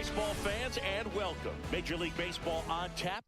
baseball fans, and welcome. Major League Baseball on tap.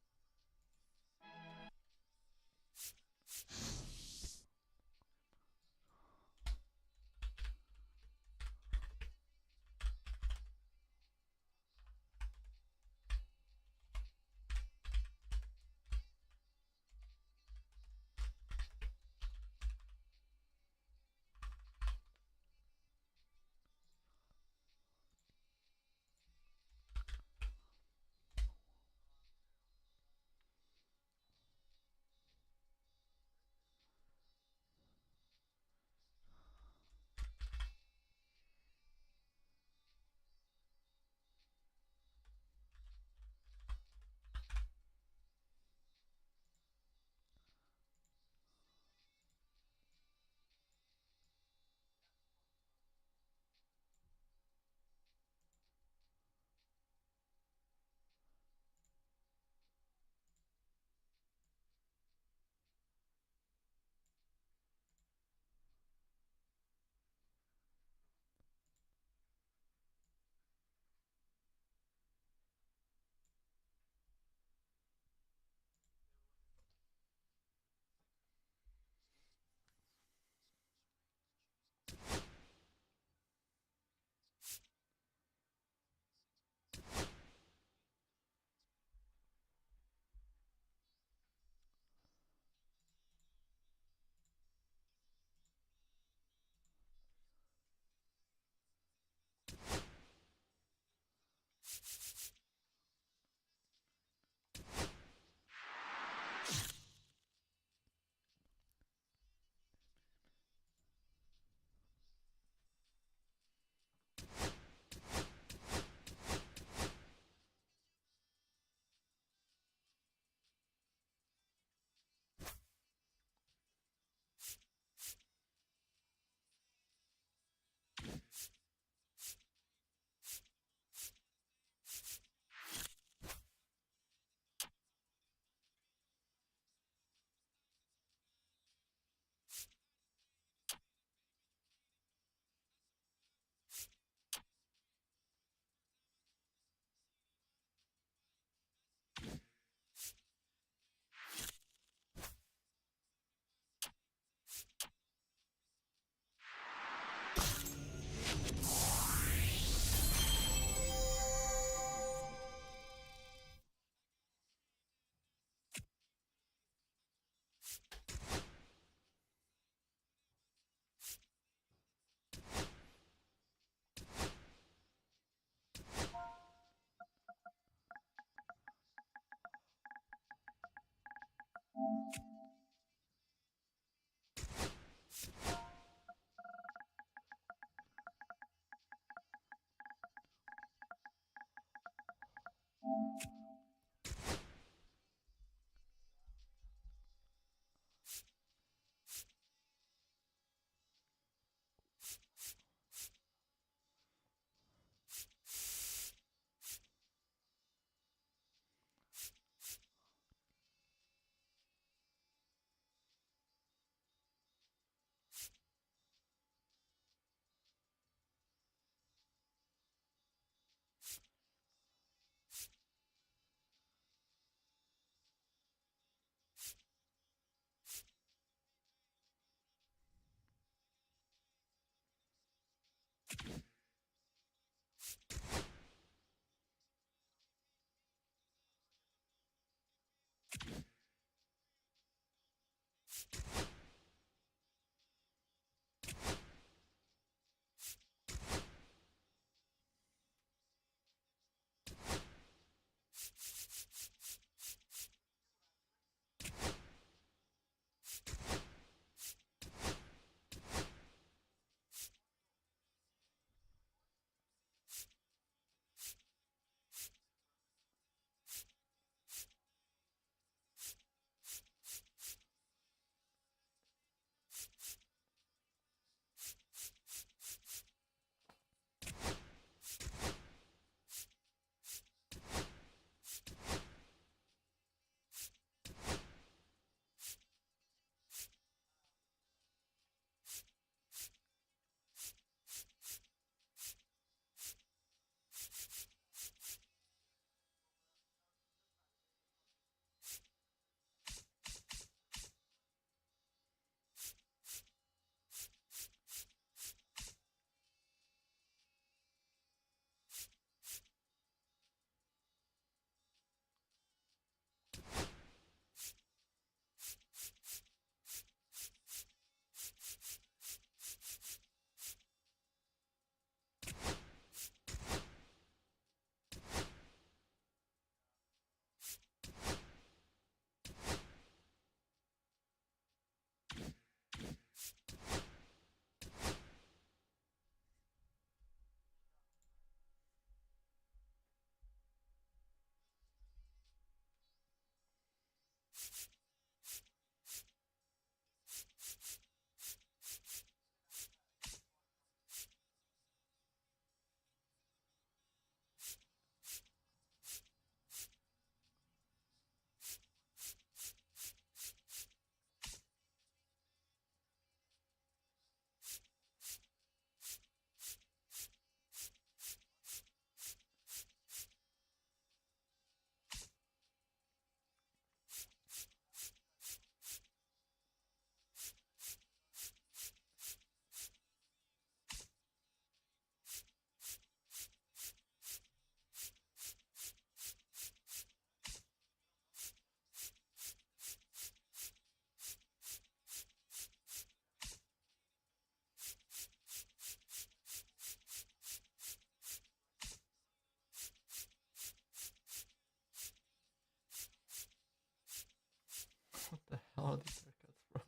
What the hell are these haircuts from?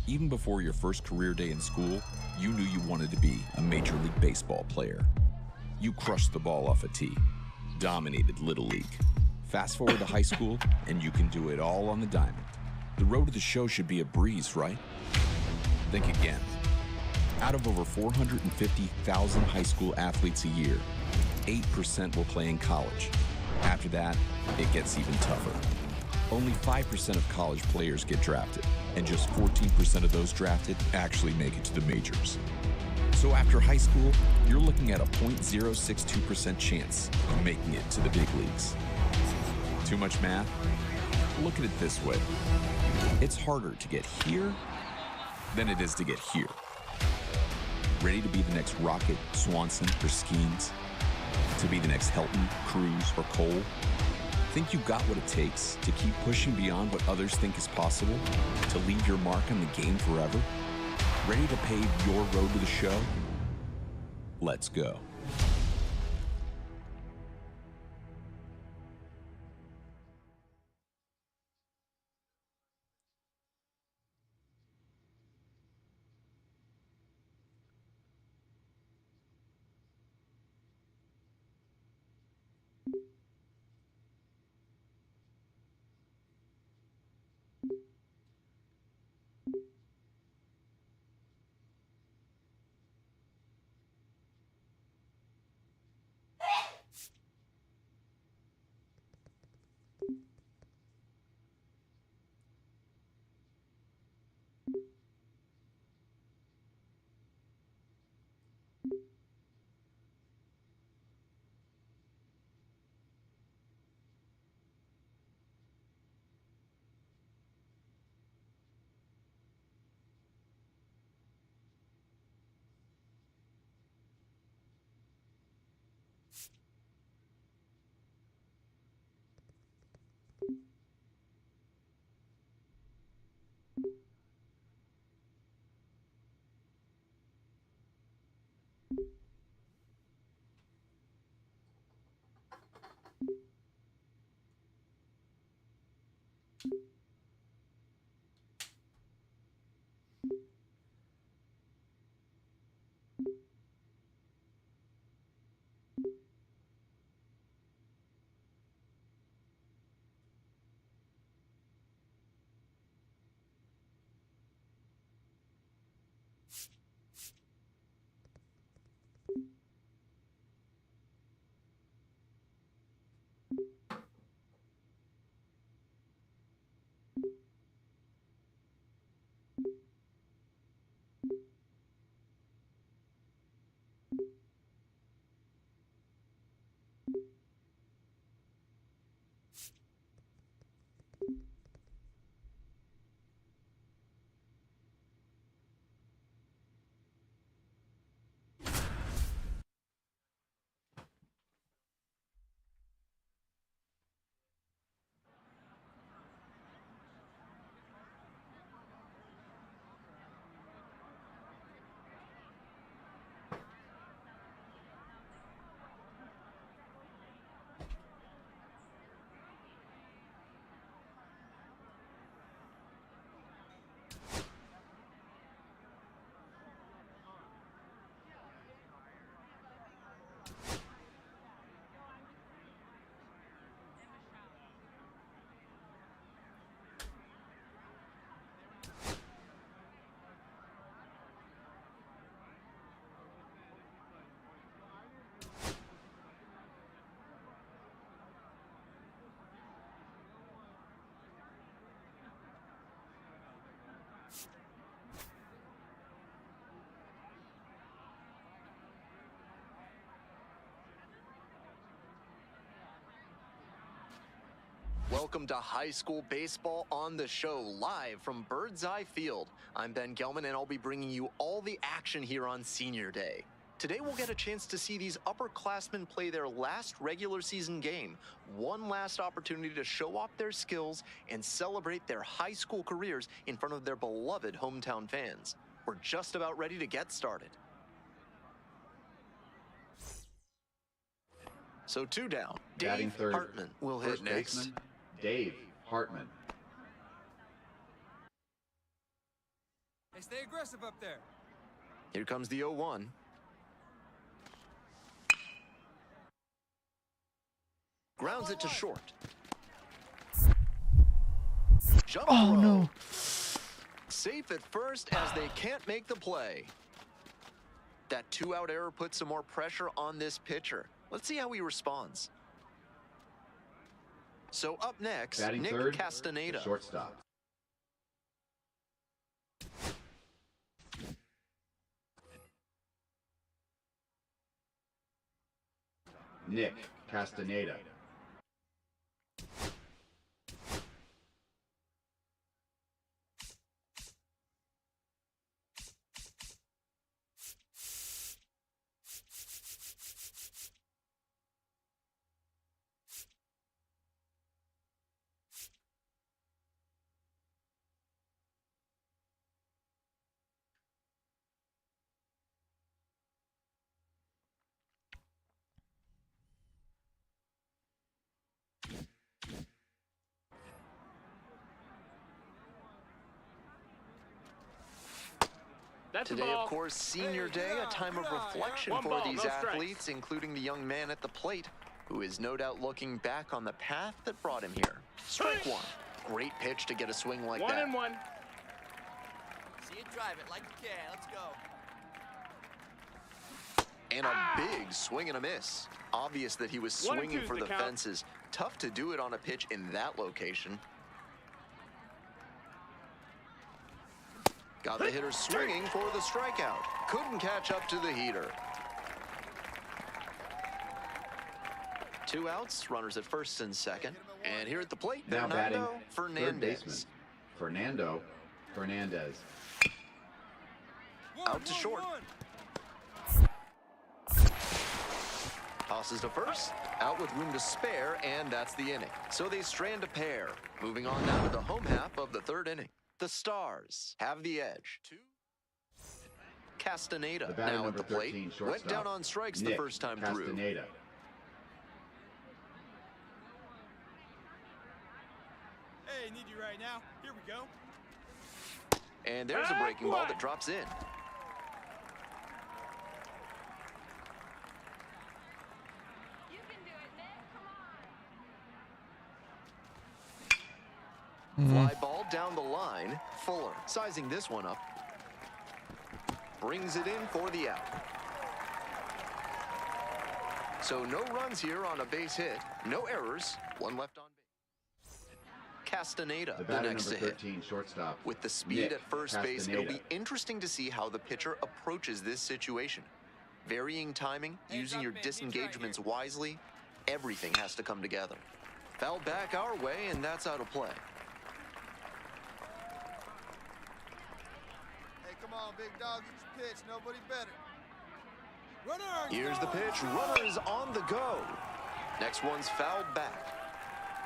Even before your first career day in school, you knew you wanted to be a Major League Baseball player. You crushed the ball off a tee, dominated Little League. Fast forward to high school, and you can do it all on the diamond. The road to the show should be a breeze, right? Think again. Out of over 450,000 high school athletes a year, 8% will play in college. After that, it gets even tougher. Only 5% of college players get drafted, and just 14% of those drafted actually make it to the majors. So after high school, you're looking at a 0.062% chance of making it to the big leagues. Too much math? Look at it this way. It's harder to get here than it is to get here. Ready to be the next Rocket, Swanson, or Skeens? To be the next Helton, Cruz, or Cole? Think you got what it takes to keep pushing beyond what others think is possible? To leave your mark on the game forever? Ready to pave your road to the show? Let's go. Welcome to High School Baseball on the Show, live from Bird's Eye Field. I'm Ben Gelman, and I'll be bringing you all the action here on Senior Day. Today, we'll get a chance to see these upperclassmen play their last regular season game, one last opportunity to show off their skills and celebrate their high school careers in front of their beloved hometown fans. We're just about ready to get started. So 2 down. Batting Dave third, Hartman will hit first next. baseman, Dave Hartman. Hey, stay aggressive up there. Here comes the 0-1. Grounds it to short. Jump Oh, throw. no. Safe at first as they can't make the play. That 2-out error puts some more pressure on this pitcher. Let's see how he responds. So up next, Batting Nick third, Castaneda. the shortstop. Nick Castaneda. Today, of course, senior day, a time of reflection for these athletes, including the young man at the plate, who is no doubt looking back on the path that brought him here. Strike one. Great pitch to get a swing like that. 1-1. See it drive it like you can. Let's go. And a big swing and a miss. Obvious that he was 1-2 swinging is for the the count. fences. Tough to do it on a pitch in that location. Got the hitter swinging for the strikeout. Couldn't catch up to the heater. 2 outs, runners at first and second. And here at the plate, Now batting Fernando third baseman. Fernandez. Fernando Fernandez. Out to short. Tosses to first, out with room to spare, and that's the inning. So they strand a pair. Moving on now to the home half of the third inning. The Stars have the edge. Castaneda The batter now at number the plate. 13, Went shortstop. down on strikes the Nick first time through. Castaneda. Hey, need you right now. Here we go. And there's a breaking ball that drops in. You can do it, Nick. Come on. Fly ball down the line. Fuller sizing this one up. Brings it in for the out. So no runs here on a base hit. No errors. One left on base. Castaneda, The the batter next to number hit. 13, shortstop. With the speed Nick at first base, it'll Castaneda. be interesting to see how the pitcher approaches this situation. Varying timing, Hey, using drop your man, he's right disengagements here. wisely, everything has to come together. Foul back our way, and that's out of play. Hey, come on, big dog. Get your pitch. Nobody better. Runner! Here's the pitch. Runner is on the go. Next one's fouled back.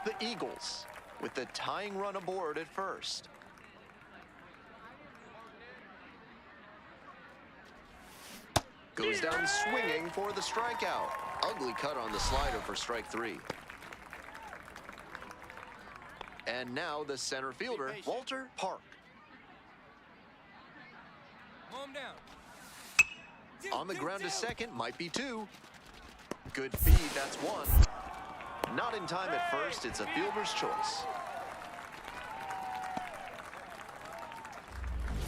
The Eagles with the tying run aboard at first. Goes down swinging for the strikeout. Ugly cut on the slider for strike three. And now the center fielder, Walter Park. Mow him down. On the ground to second, might be two. Good feed, that's one. Not in time at first, it's a fielder's choice.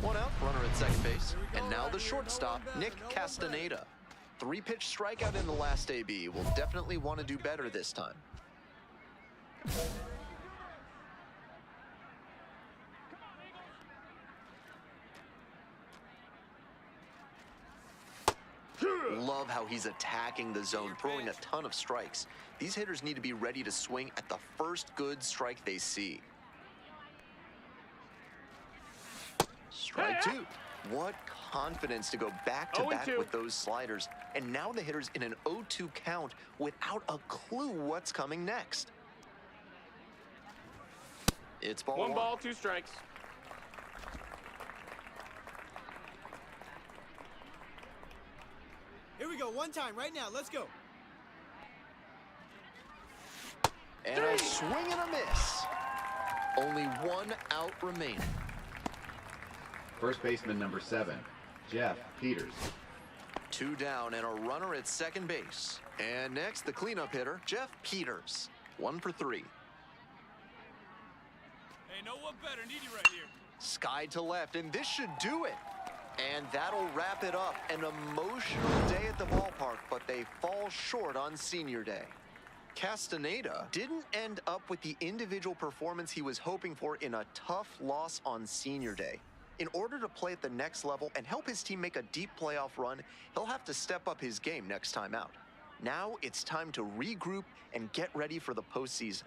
One out, runner at second base. And now the shortstop, Nick Castaneda. 3-pitch strikeout in the last AB. Will definitely want to do better this time. Love how he's attacking the zone, throwing a ton of strikes. These hitters need to be ready to swing at the first good strike they see. Strike two. What confidence to go back-to-back 0-2. with those sliders. And now the hitter's in an 0-2 count without a clue what's coming next. It's ball One ball, 2 strikes. Here we go. One time right now. Let's go. And a swing and a miss. Only 1 out remaining. First baseman number 7, Jeff Peters. 2 down and a runner at second base. And next, the cleanup hitter, Jeff Peters. 1 for 3. Hey, no one better. Need you right here. Sky to left, and this should do it. And that'll wrap it up. An emotional day at the ballpark, but they fall short on senior day. Castaneda didn't end up with the individual performance he was hoping for in a tough loss on senior day. In order to play at the next level and help his team make a deep playoff run, he'll have to step up his game next time out. Now it's time to regroup and get ready for the postseason.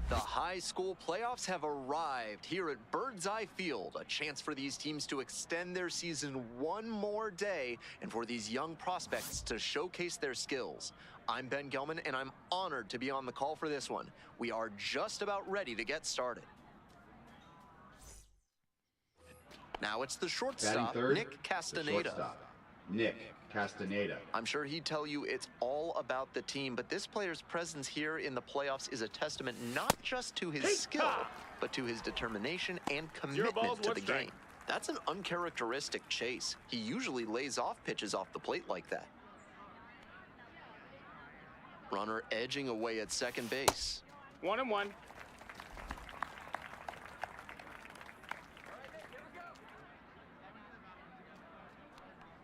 The high school playoffs have arrived here at Bird's Eye Field, a chance for these teams to extend their season one more day and for these young prospects to showcase their skills. I'm Ben Gelman, and I'm honored to be on the call for this one. We are just about ready to get started. Now it's the Batting shortstop, third, Nick the Castaneda. shortstop, Nick Castaneda. I'm sure he'd tell you it's all about the team, but this player's presence here in the playoffs is a testament not just to his skill, but to his determination and commitment to the game. That's an uncharacteristic chase. He usually lays off pitches off the plate like that. Runner edging away at second base. 1-1.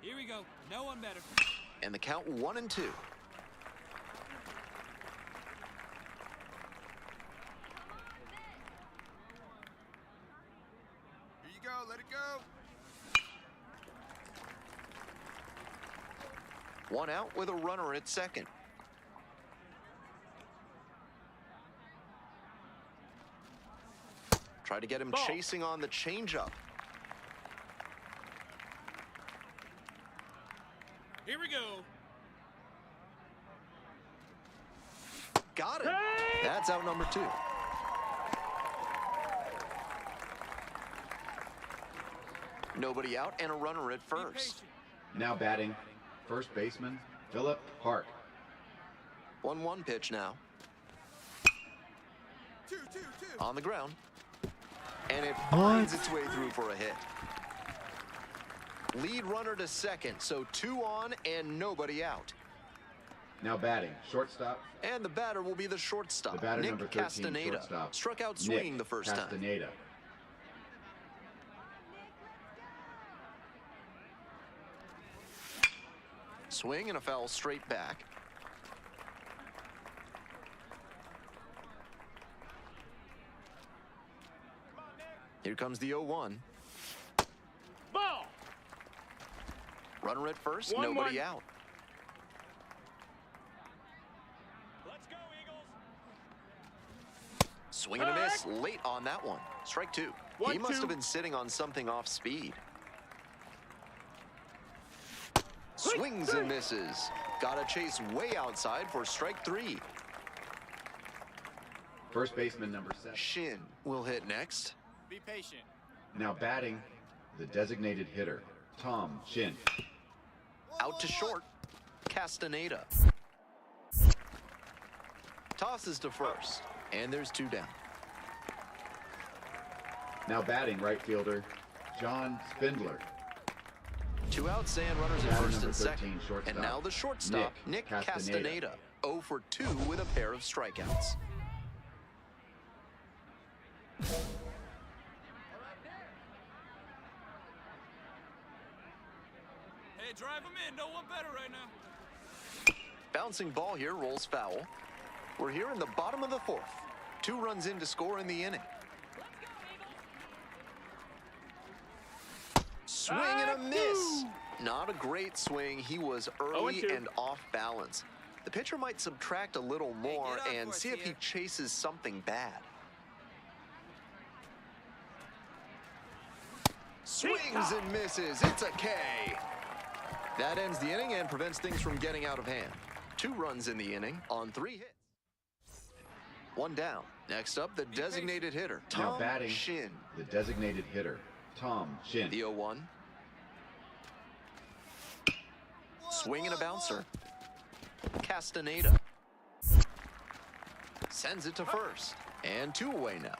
Here we go. No one better. And the count 1-2. Here you go. Let it go. 1 out with a runner at second. Try to get him chasing on the changeup. Here we go. Got it. That's out number 2. Nobody out and a runner at first. Now batting, first baseman, Philip Park. 1-1 pitch now. 2-2-2. On the ground. And it finds its way through for a hit. Lead runner to second, so 2 on and nobody out. Now batting, shortstop, And the batter will be the shortstop, the batter Nick number 13, Castaneda. shortstop. Struck out swinging Nick the first time. Castaneda. Swing and a foul straight back. Here comes the 0-1. Ball. Runner at first, 1-1. nobody out. Let's go, Eagles. Swing and a miss late on that one. Strike 2. He must have been sitting on something off speed. Swings and misses. Got a chase way outside for strike 3. First baseman number 7. Shin will hit next. Be patient. Now batting, the designated hitter, Tom Shin. Out to short, Castaneda. Tosses to first, and there's 2 down. Now batting, right fielder, John Spindler. 2 outs and runners at Batter first number and 13, second. shortstop, And now the shortstop, Nick Castaneda. 0 for 2 with a pair of strikeouts. Hey, drive him in. No one better right now. Bouncing ball here rolls foul. We're here in the bottom of the 4th. 2 runs in to score in the inning. Swing and a miss. Not a great swing. He was early 0-2. and off balance. The pitcher might subtract a little more and see if he chases something bad. Swings and misses. It's a K. That ends the inning and prevents things from getting out of hand. 2 runs in the inning on 3 hits. 1 down. Next up, the designated hitter, Now Tom batting, Shin. the designated hitter, Tom Shin. The 0-1. Swing and a bouncer. Castaneda. Sends it to first. And 2 away now.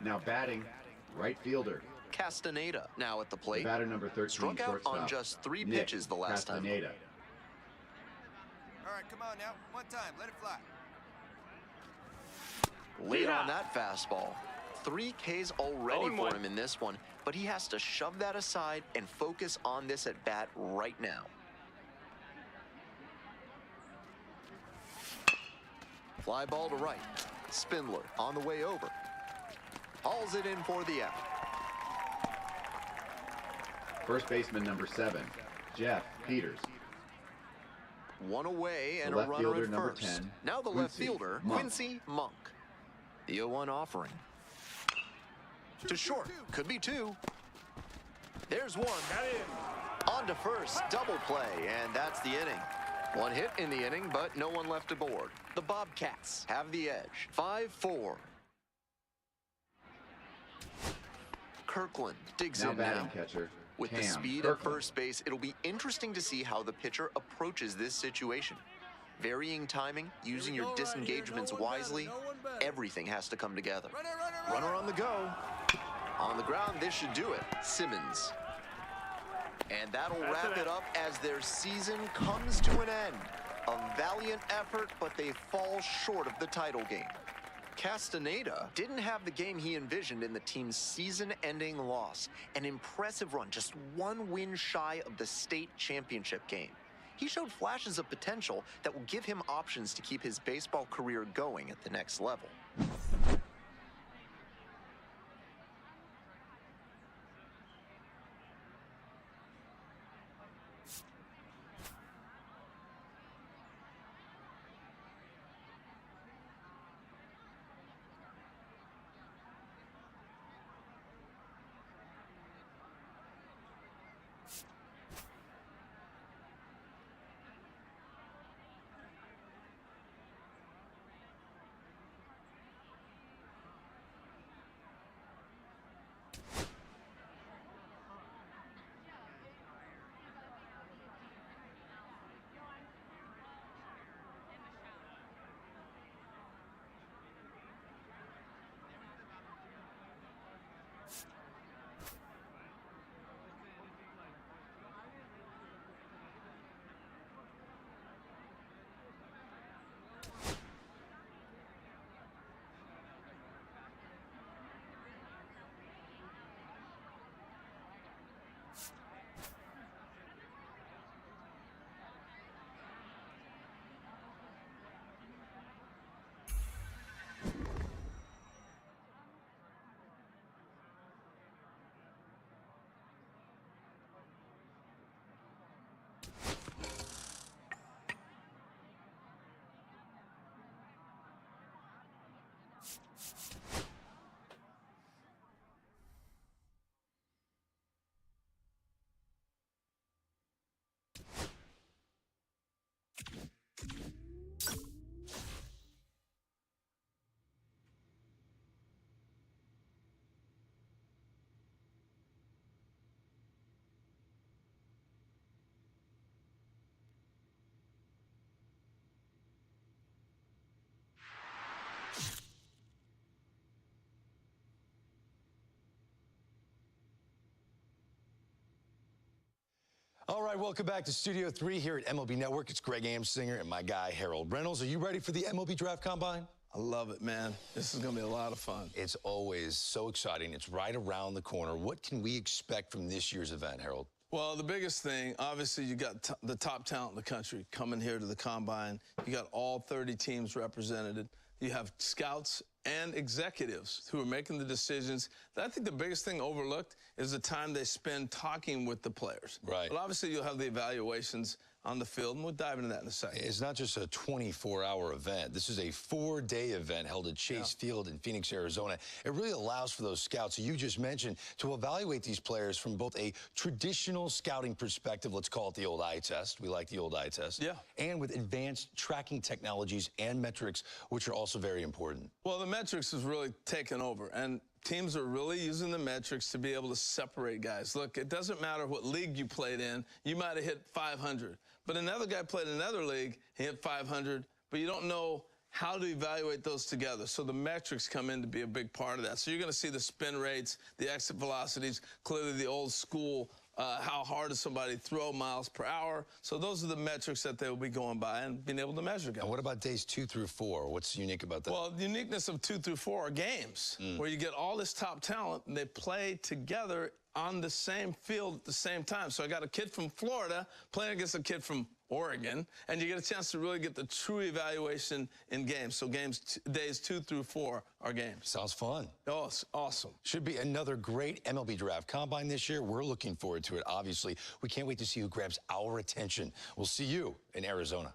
Now batting, right fielder, Castaneda now at the the plate. batter number 13, Struck out shortstop, on just 3 Nick pitches the last time. Castaneda. All right, come on now. One time. Let it fly. Late on that fastball. 3 Ks already for him in this one, but he has to shove that aside and focus on this at bat right now. Fly ball to right. Spindler on the way over. Hauls it in for the out. First baseman number 7, Jeff Peters. 1 away and The a left runner fielder, at number first. 10, Now the left Quincy fielder, Monk. Quincy Monk. The 0-1 offering. To short, could be 2. There's 1. On to first, double play, and that's the inning. 1 hit in the inning, but no one left aboard. The Bobcats have the edge, 5-4. Kirkland digs Now in batting now. catcher, With the Cam speed Kirkland. at first base, it'll be interesting to see how the pitcher approaches this situation. Varying timing, using your disengagements wisely, everything has to come together. Runner on the go. On the ground, this should do it. Simmons. And that'll wrap it up as their season comes to an end. A valiant effort, but they fall short of the title game. Castaneda didn't have the game he envisioned in the team's season-ending loss. An impressive run, just 1 win shy of the state championship game. He showed flashes of potential that will give him options to keep his baseball career going at the next level. All right, welcome back to Studio 3 here at MLB Network. It's Greg Amsinger and my guy, Harold Reynolds. Are you ready for the MLB Draft Combine? I love it, man. This is going to be a lot of fun. It's always so exciting. It's right around the corner. What can we expect from this year's event, Harold? Well, the biggest thing, obviously, you got the top talent in the country coming here to the Combine. You got all 30 teams represented. You have scouts and executives who are making the decisions. I think the biggest thing overlooked is the time they spend talking with the players. Right. But obviously, you'll have the evaluations on the field, and we'll dive into that in a second. It's not just a 24-hour event. This is a 4-day event held at Chase Field in Phoenix, Arizona. It really allows for those scouts you just mentioned to evaluate these players from both a traditional scouting perspective, let's call it the old eye test. We like the old eye test. Yeah. And with advanced tracking technologies and metrics, which are also very important. Well, the metrics has really taken over, and teams are really using the metrics to be able to separate guys. Look, it doesn't matter what league you played in. You might have hit 500, but another guy played in another league, he hit 500, but you don't know how to evaluate those together. So the metrics come in to be a big part of that. So you're going to see the spin rates, the exit velocities, clearly the old school, how hard does somebody throw miles per hour. So those are the metrics that they will be going by and being able to measure guys. And what about days 2 through 4? What's unique about that? Well, the uniqueness of 2 through 4 are games where you get all this top talent and they play together on the same field at the same time. So I got a kid from Florida playing against a kid from Oregon, and you get a chance to really get the true evaluation in games. So days 2 through 4 are games. Sounds fun. Oh, it's awesome. Should be another great MLB Draft Combine this year. We're looking forward to it, obviously. We can't wait to see who grabs our attention. We'll see you in Arizona.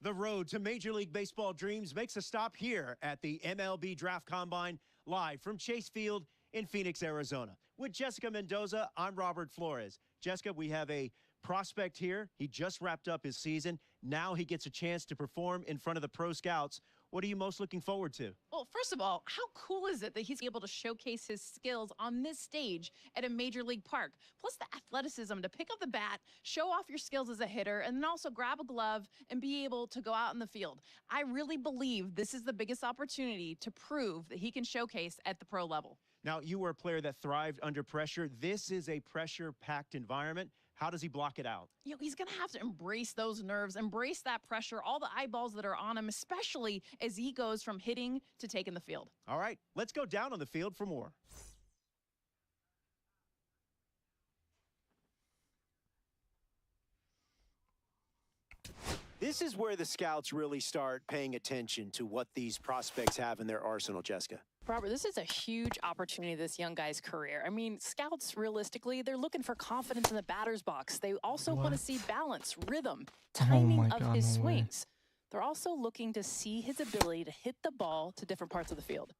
The road to Major League Baseball dreams makes a stop here at the MLB Draft Combine, live from Chase Field in Phoenix, Arizona. With Jessica Mendoza, I'm Robert Flores. Jessica, we have a prospect here. He just wrapped up his season. Now he gets a chance to perform in front of the pro scouts. What are you most looking forward to? Well, first of all, how cool is it that he's able to showcase his skills on this stage at a major league park? Plus the athleticism to pick up the bat, show off your skills as a hitter, and then also grab a glove and be able to go out in the field. I really believe this is the biggest opportunity to prove that he can showcase at the pro level. Now, you were a player that thrived under pressure. This is a pressure-packed environment. How does he block it out? You know, he's going to have to embrace those nerves, embrace that pressure, all the eyeballs that are on him, especially as he goes from hitting to taking the field. All right, let's go down on the field for more. This is where the scouts really start paying attention to what these prospects have in their arsenal, Jessica. Robert, this is a huge opportunity in this young guy's career. I mean, scouts, realistically, they're looking for confidence in the batter's box. They also want to see balance, rhythm, timing of his swings. They're also looking to see his ability to hit the ball to different parts of the field.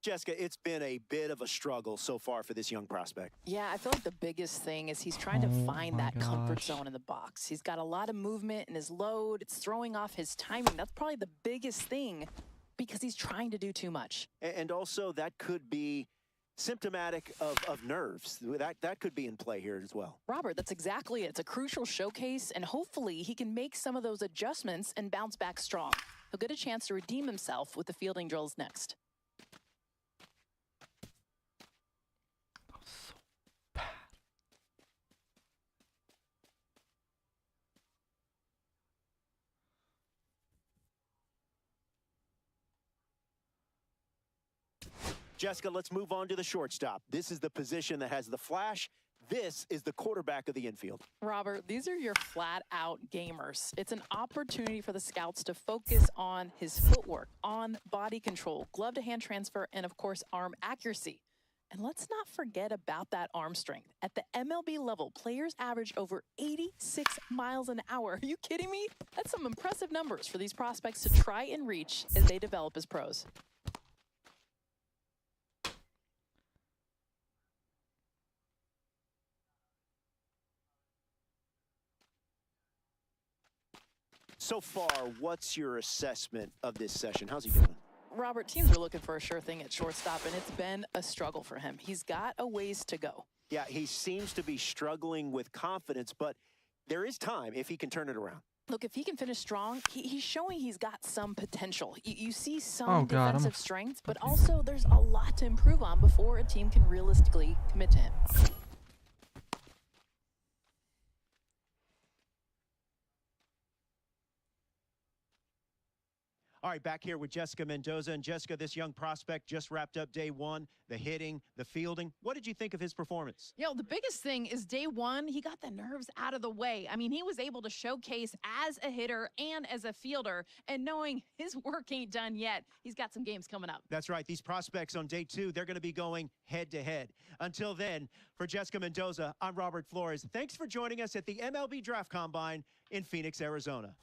Jessica, it's been a bit of a struggle so far for this young prospect. Yeah, I feel like the biggest thing is he's trying to find that comfort zone in the box. He's got a lot of movement in his load. It's throwing off his timing. That's probably the biggest thing because he's trying to do too much. And also that could be symptomatic of nerves. That could be in play here as well. Robert, that's exactly it. It's a crucial showcase, and hopefully he can make some of those adjustments and bounce back strong. He'll get a chance to redeem himself with the fielding drills next. Jessica, let's move on to the shortstop. This is the position that has the flash. This is the quarterback of the infield. Robert, these are your flat-out gamers. It's an opportunity for the scouts to focus on his footwork, on body control, glove-to-hand transfer, and, of course, arm accuracy. And let's not forget about that arm strength. At the MLB level, players average over 86 miles an hour. Are you kidding me? That's some impressive numbers for these prospects to try and reach as they develop as pros. So far, what's your assessment of this session? How's he doing? Robert, teams are looking for a sure thing at shortstop, and it's been a struggle for him. He's got a ways to go. Yeah, he seems to be struggling with confidence, but there is time if he can turn it around. Look, if he can finish strong, he's showing he's got some potential. You see some defensive strength, but also there's a lot to improve on before a team can realistically commit to him. All right, back here with Jessica Mendoza. And Jessica, this young prospect just wrapped up day one, the hitting, the fielding. What did you think of his performance? The biggest thing is day one, he got the nerves out of the way. I mean, he was able to showcase as a hitter and as a fielder, and knowing his work ain't done yet, he's got some games coming up. That's right. These prospects on day two, they're going to be going head-to-head. Until then, for Jessica Mendoza, I'm Robert Flores. Thanks for joining us at the MLB Draft Combine in Phoenix, Arizona.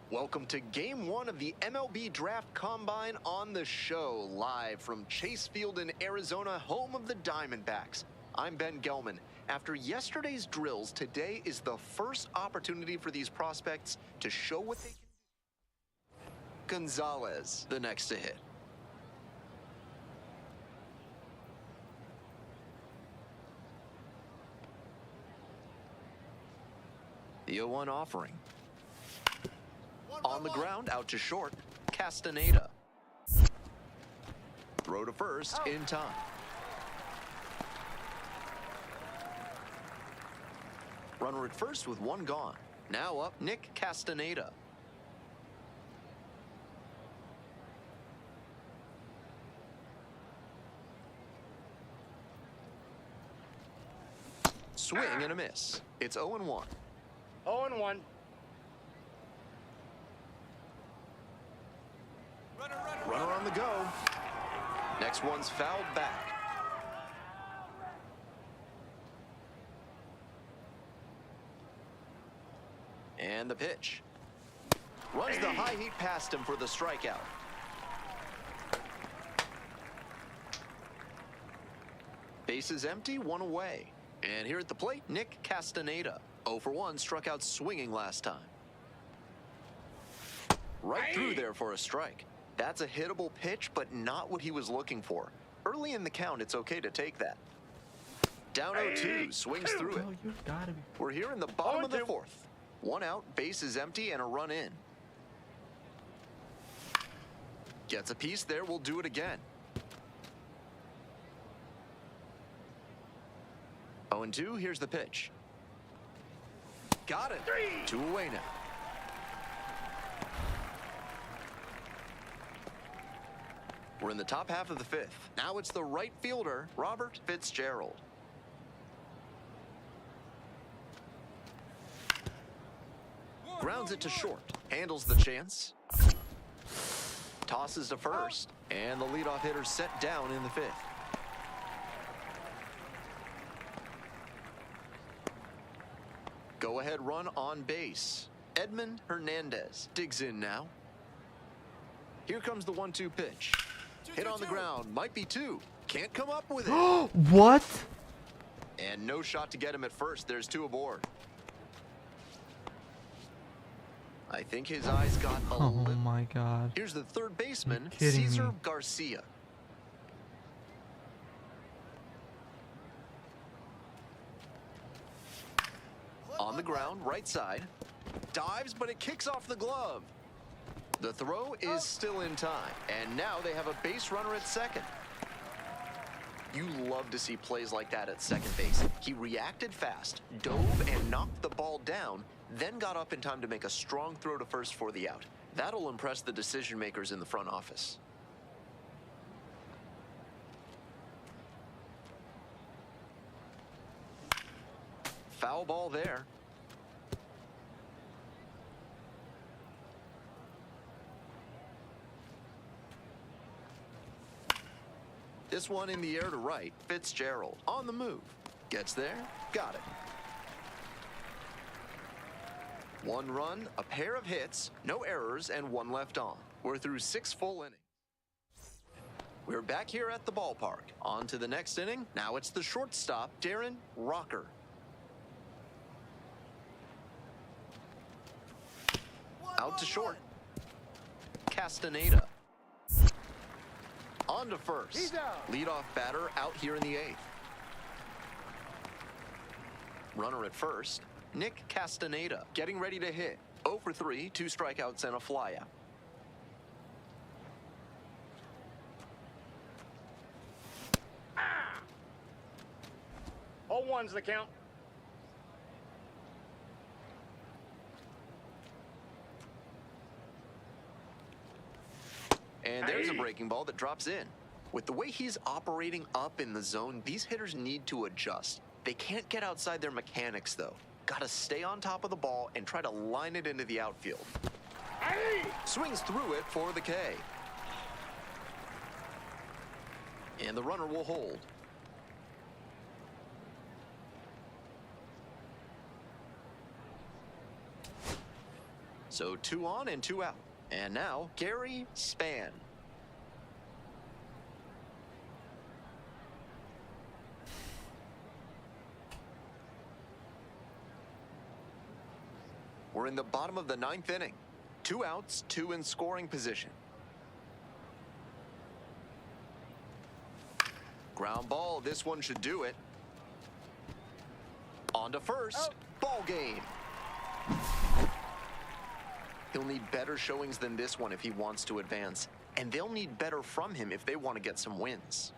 Welcome to Game 1 of the MLB Draft Combine on the show, live from Chase Field in Arizona, home of the Diamondbacks. I'm Ben Gelman. After yesterday's drills, today is the first opportunity for these prospects to show what they can do. Gonzalez, the next to hit. The 0-1 offering. On the ground, out to short, Castaneda. Throw to first in time. Runner at first with one gone. Now up, Nick Castaneda. Swing and a miss. It's 0-1. 0-1. This one's fouled back. And the pitch. Runs the high heat past him for the strikeout. Bases empty, one away. And here at the plate, Nick Castaneda. 0 for 1, struck out swinging last time. Right through there for a strike. That's a hittable pitch, but not what he was looking for. Early in the count, it's okay to take that. Down 0-2, swings through it. Oh, you gotta be. We're here in the bottom of the fourth. 1 out, base is empty, and a run in. Gets a piece there, we'll do it again. 0-2, here's the pitch. Got it. 2 away now. We're in the top half of the fifth. Now it's the right fielder, Robert Fitzgerald. Grounds it to short. Handles the chance. Tosses to first. And the leadoff hitter set down in the fifth. Go-ahead run on base. Edmund Hernandez digs in now. Here comes the 1-2 pitch. Hit on the ground. Might be 2. Can't come up with it. What? And no shot to get him at first. There's 2 aboard. I think his eyes got a Oh little. my god. Here's the third baseman, kidding Cesar me? Garcia. On the ground, right side. Dives, but it kicks off the glove. The throw is still in time. And now they have a base runner at second. You love to see plays like that at second base. He reacted fast, dove and knocked the ball down, then got up in time to make a strong throw to first for the out. That'll impress the decision makers in the front office. Foul ball there. This one in the air to right. Fitzgerald on the move. Gets there. Got it. 1 run, a pair of hits, no errors, and 1 left on. We're through 6 full innings. We're back here at the ballpark. On to the next inning. Now it's the shortstop, Darren Rocker. Out to short. Castaneda. On to first. Leadoff batter out here in the 8th. Runner at first. Nick Castaneda getting ready to hit. 0 for 3, 2 strikeouts and a flyout. All one's the count. And there's a breaking ball that drops in. With the way he's operating up in the zone, these hitters need to adjust. They can't get outside their mechanics, though. Got to stay on top of the ball and try to line it into the outfield. Swings through it for the K. And the runner will hold. So 2 on and 2 out. And now, Gary Spann. We're in the bottom of the 9th inning. 2 outs, 2 in scoring position. Ground ball, this one should do it. On to first, ball game. He'll need better showings than this one if he wants to advance, and they'll need better from him if they want to get some wins.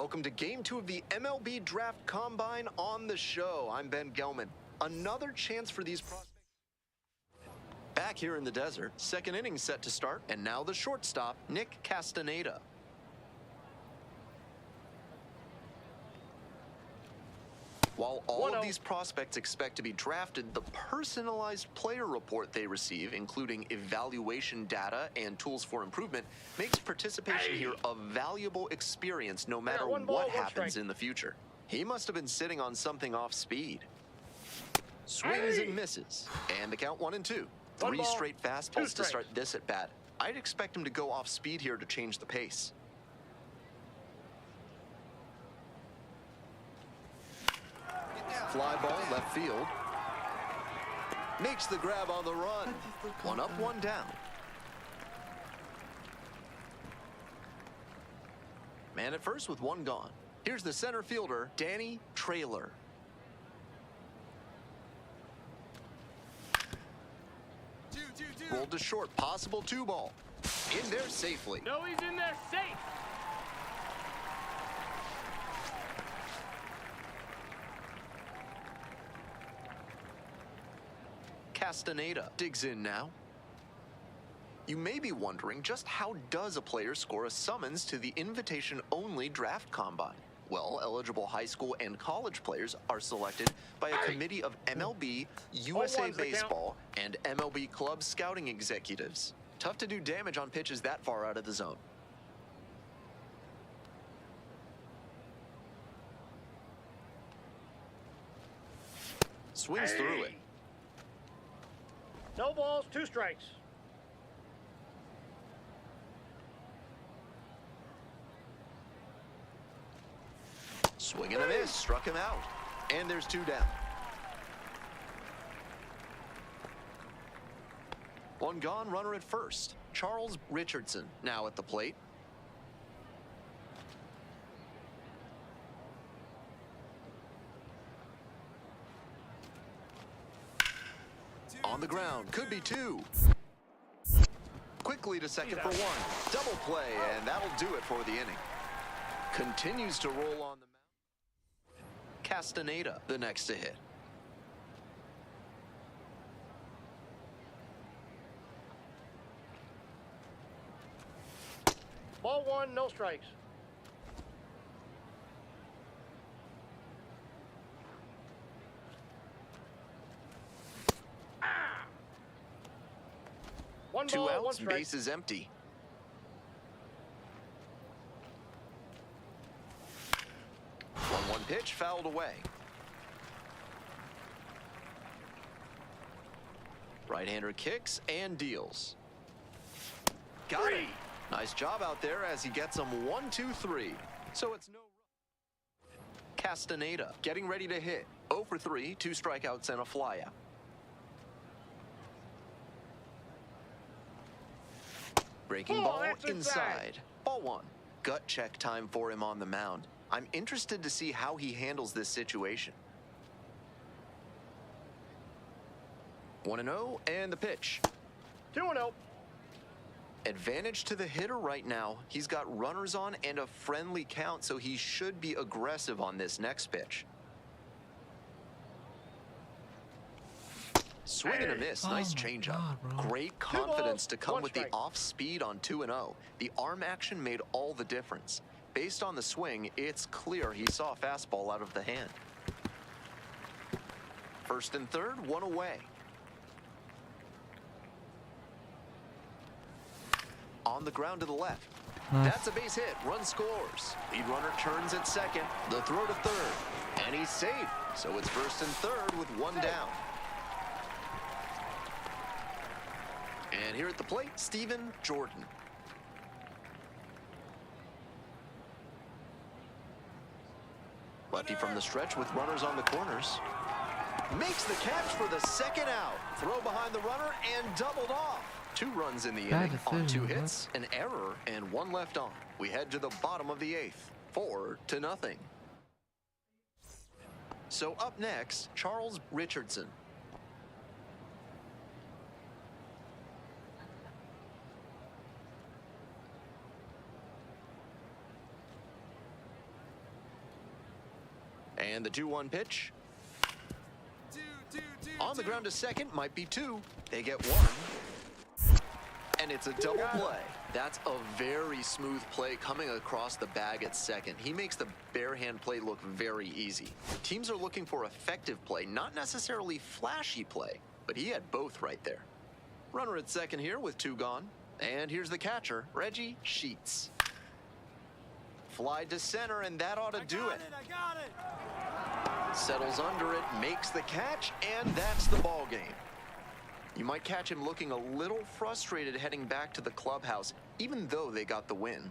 Welcome to Game 2 of the MLB Draft Combine on the show. I'm Ben Gelman. Another chance for these prospects. Back here in the desert, second inning set to start, and now the shortstop, Nick Castaneda. While all of these prospects expect to be drafted, the personalized player report they receive, including evaluation data and tools for improvement, makes participation here a valuable experience no matter what happens in the future. He must have been sitting on something off speed. Swings and misses, and the count 1-2. Three straight fastballs to start this at bat. I'd expect him to go off speed here to change the pace. Fly ball left field. Makes the grab on the run. One up, one down. Man at first with one gone. Here's the center fielder, Danny Traylor. Rolled to short, possible 2-ball. In there safely. No, he's in there safe. Castaneda digs in now. You may be wondering, just how does a player score a summons to the invitation-only draft combine? Well, eligible high school and college players are selected by a committee of MLB, USA Baseball, and MLB club scouting executives. Tough to do damage on pitches that far out of the zone. Swings through it. No balls, 2 strikes. Swing and a miss, struck him out. And there's 2 down. One gone, runner at first. Charles Richardson now at the plate. On the ground, could be 2. Quickly to second for 1. Double play, and that'll do it for the inning. Continues to roll on the mound. Castaneda, the next to hit. Ball 1, no strikes. One 2 ball, outs, 1 strike. base is empty. One pitch, fouled away. Right-hander kicks and deals. Got it. Nice job out there as he gets him 1-2-3. So it's no run. Castaneda getting ready to hit. 0 for 3, 2 strikeouts and a flyout. Breaking ball inside. Ball 1. Gut check time for him on the mound. I'm interested to see how he handles this situation. 1-0 and the pitch. 2-0. Advantage to the hitter right now. He's got runners on and a friendly count, so he should be aggressive on this next pitch. Swing and a miss. Nice changeup. Great confidence to come with the off speed on 2-0. The arm action made all the difference. Based on the swing, it's clear he saw a fastball out of the hand. First and third, 1 away. On the ground to the left. That's a base hit. Run scores. Lead runner turns at second. The throw to third. And he's safe. So it's first and third with 1 down. And here at the plate, Stephen Jordan. Lefty from the stretch with runners on the corners. Makes the catch for the second out. Throw behind the runner and doubled off. 2 runs in the inning on 2 hits, an error, and 1 left on. We head to the bottom of the 8th, 4-0. So up next, Charles Richardson. And the 2-1 pitch. On the ground to second, might be 2. They get 1. And it's a double play. That's a very smooth play coming across the bag at second. He makes the bare hand play look very easy. Teams are looking for effective play, not necessarily flashy play, but he had both right there. Runner at second here with 2 gone. And here's the catcher, Reggie Sheets. Fly to center, and that ought to do it. I got it. Settles under it, makes the catch, and that's the ball game. You might catch him looking a little frustrated heading back to the clubhouse, even though they got the win.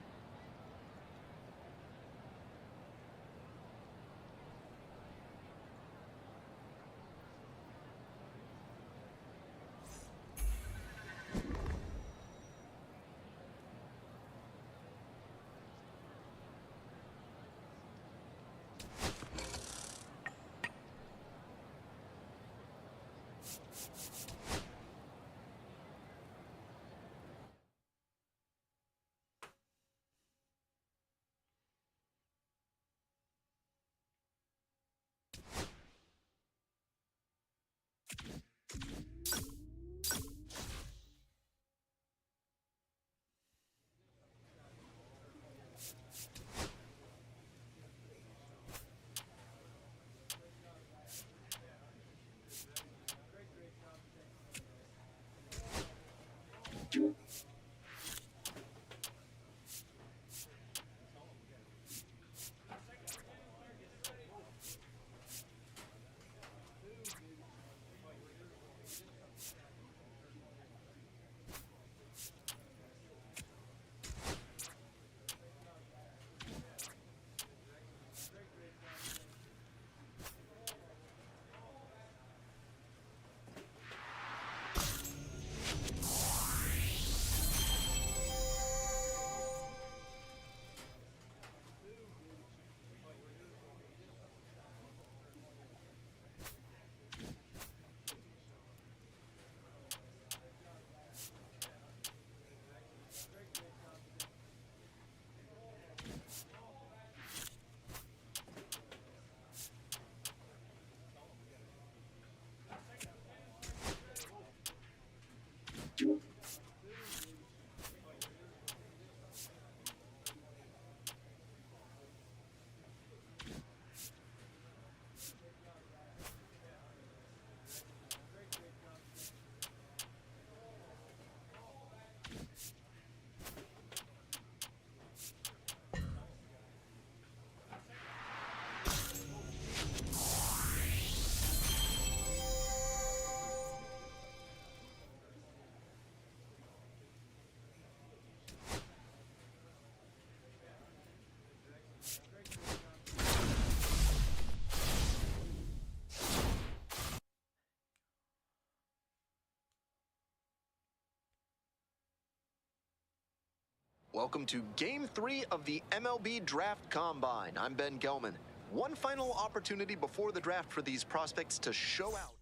Welcome to Game 3 of the MLB Draft Combine. I'm Ben Gelman. One final opportunity before the draft for these prospects to show out.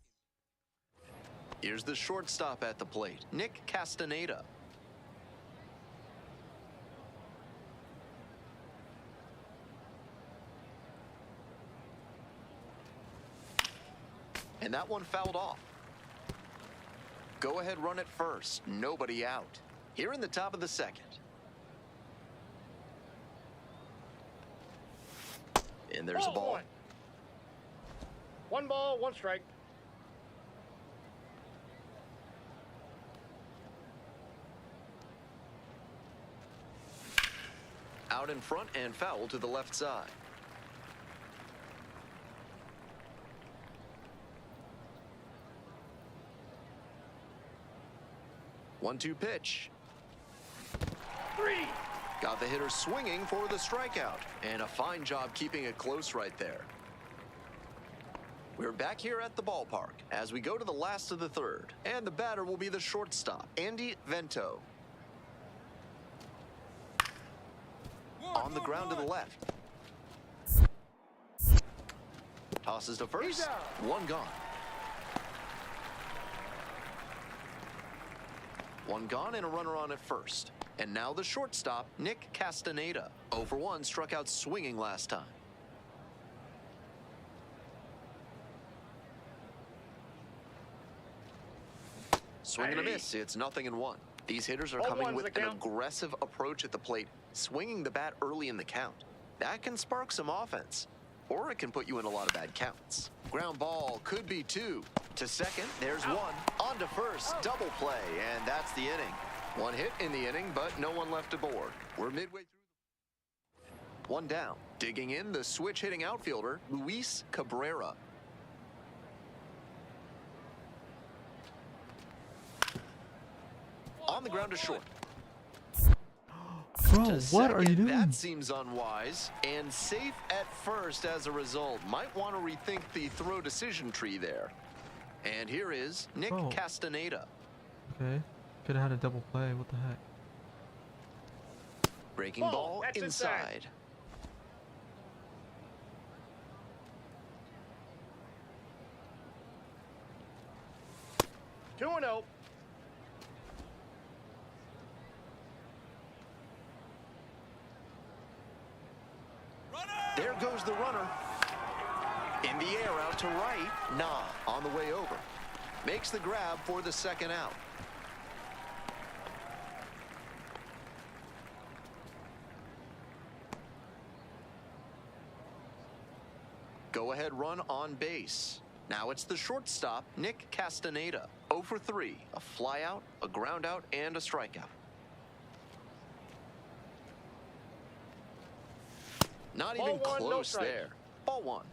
Here's the shortstop at the plate, Nick Castaneda. And that one fouled off. Go ahead, run it first. Nobody out. Here in the top of the second. And there's a ball. One ball, one strike. Out in front and foul to the left side. One-two pitch. 3. Got the hitter swinging for the strikeout, and a fine job keeping it close right there. We're back here at the ballpark as we go to the last of the third, and the batter will be the shortstop, Andy Vento. On the ground to the left. Tosses to first. One gone. One gone and a runner on at first. And now the shortstop, Nick Castaneda. 0 for 1, struck out swinging last time. Swing and a miss. It's 0-1. These hitters are coming with an aggressive approach at the plate, swinging the bat early in the count. That can spark some offense, or it can put you in a lot of bad counts. Ground ball could be 2. To second, there's 1. On to first, double play, and that's the inning. 1 hit in the inning, but no one left aboard. We're midway through. 1 down. Digging in, the switch-hitting outfielder, Luis Cabrera. On the ground to short. Bro, what are you doing? That seems unwise and safe at first as a result. Might want to rethink the throw decision tree there. And here is Nick Castaneda. Okay. Could have had a double play. What the heck? Breaking ball inside. Two and 0. There goes the runner. In the air out to right. Nah, on the way over. Makes the grab for the second out. Go ahead run on base. Now it's the shortstop, Nick Castaneda. 0 for 3. A fly out, a ground out, and a strikeout. Not even close there. Ball 1.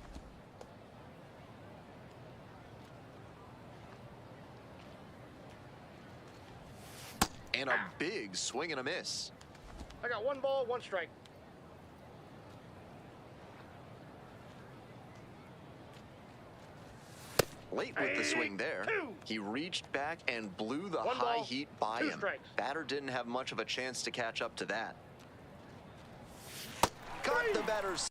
And a big swing and a miss. I got 1 ball, 1 strike. Late with the swing there. He reached back and blew the high heat by him. Batter didn't have much of a chance to catch up to that. Got the batter's...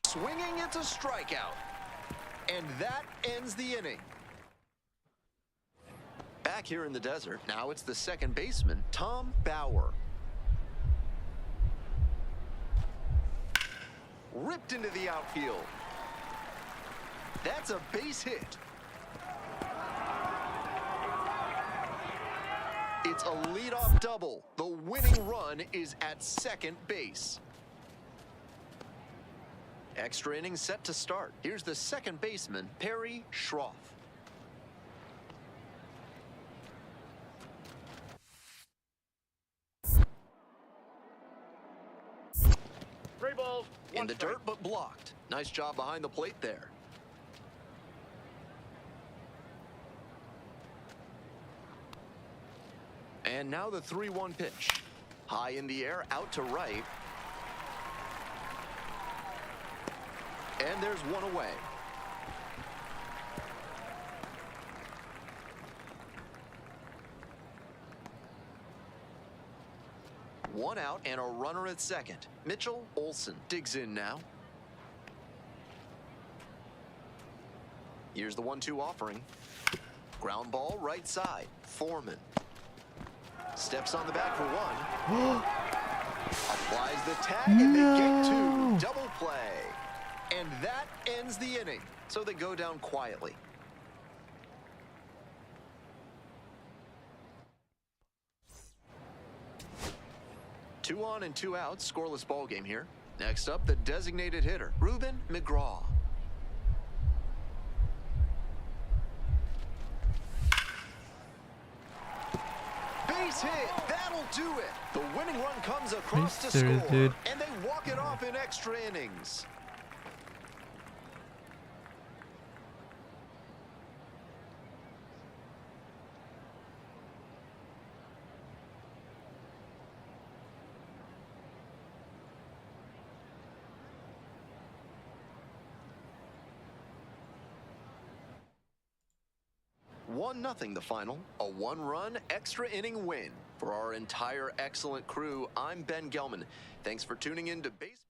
Swinging, it's a strikeout. And that ends the inning. Back here in the desert, now it's the second baseman, Tom Bauer. Ripped into the outfield. That's a base hit. It's a leadoff double. The winning run is at second base. Extra innings set to start. Here's the second baseman, Perry Schroff. Three balls, in the dirt, but blocked. Nice job behind the plate there. And now the 3-1 pitch. High in the air, out to right. And there's one away. One out and a runner at second. Mitchell Olsen digs in now. Here's the 1-2 offering. Ground ball right side. Foreman steps on the bag for one. Applies the tag and they get two. Double play. And that ends the inning. So they go down quietly. Two on and two out, scoreless ball game here. Next up, the designated hitter, Ruben McGraw. Base hit, that'll do it. The winning run comes across to score, and they walk it off in extra innings. One nothing the final, a one-run extra inning win. For our entire excellent crew, I'm Ben Gelman. Thanks for tuning in to Baseball.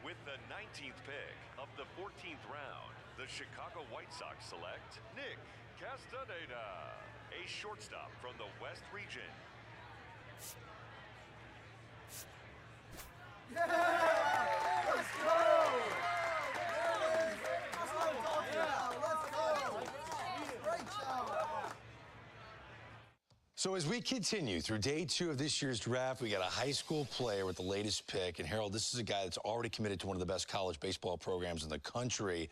With the 19th pick of the 14th round, the Chicago White Sox select Nick Castaneda, a shortstop from the West region. Let's go! Great job! So as we continue through day 2 of this year's draft, we got a high school player with the latest pick. And Harold, this is a guy that's already committed to one of the best college baseball programs in the country.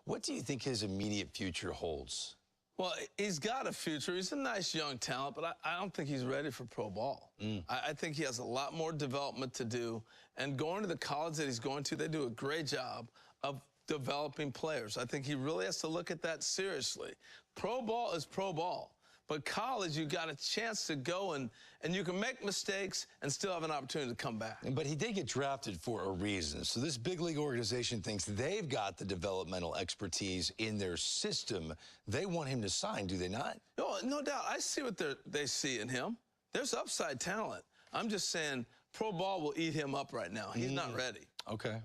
What do you think his immediate future holds? Well, he's got a future. He's a nice young talent, but I don't think he's ready for pro ball. I think he has a lot more development to do. And going to the college that he's going to, they do a great job of developing players. I think he really has to look at that seriously. Pro ball is pro ball. But college, you got a chance to go and you can make mistakes and still have an opportunity to come back. But he did get drafted for a reason. So this big league organization thinks they've got the developmental expertise in their system. They want him to sign, do they not? No doubt. I see what they see in him. There's upside talent. I'm just saying pro ball will eat him up right now. He's not ready. Okay.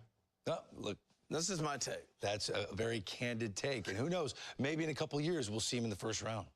Oh, look. This is my take. That's a very candid take. And who knows, maybe in a couple years we'll see him in the first round.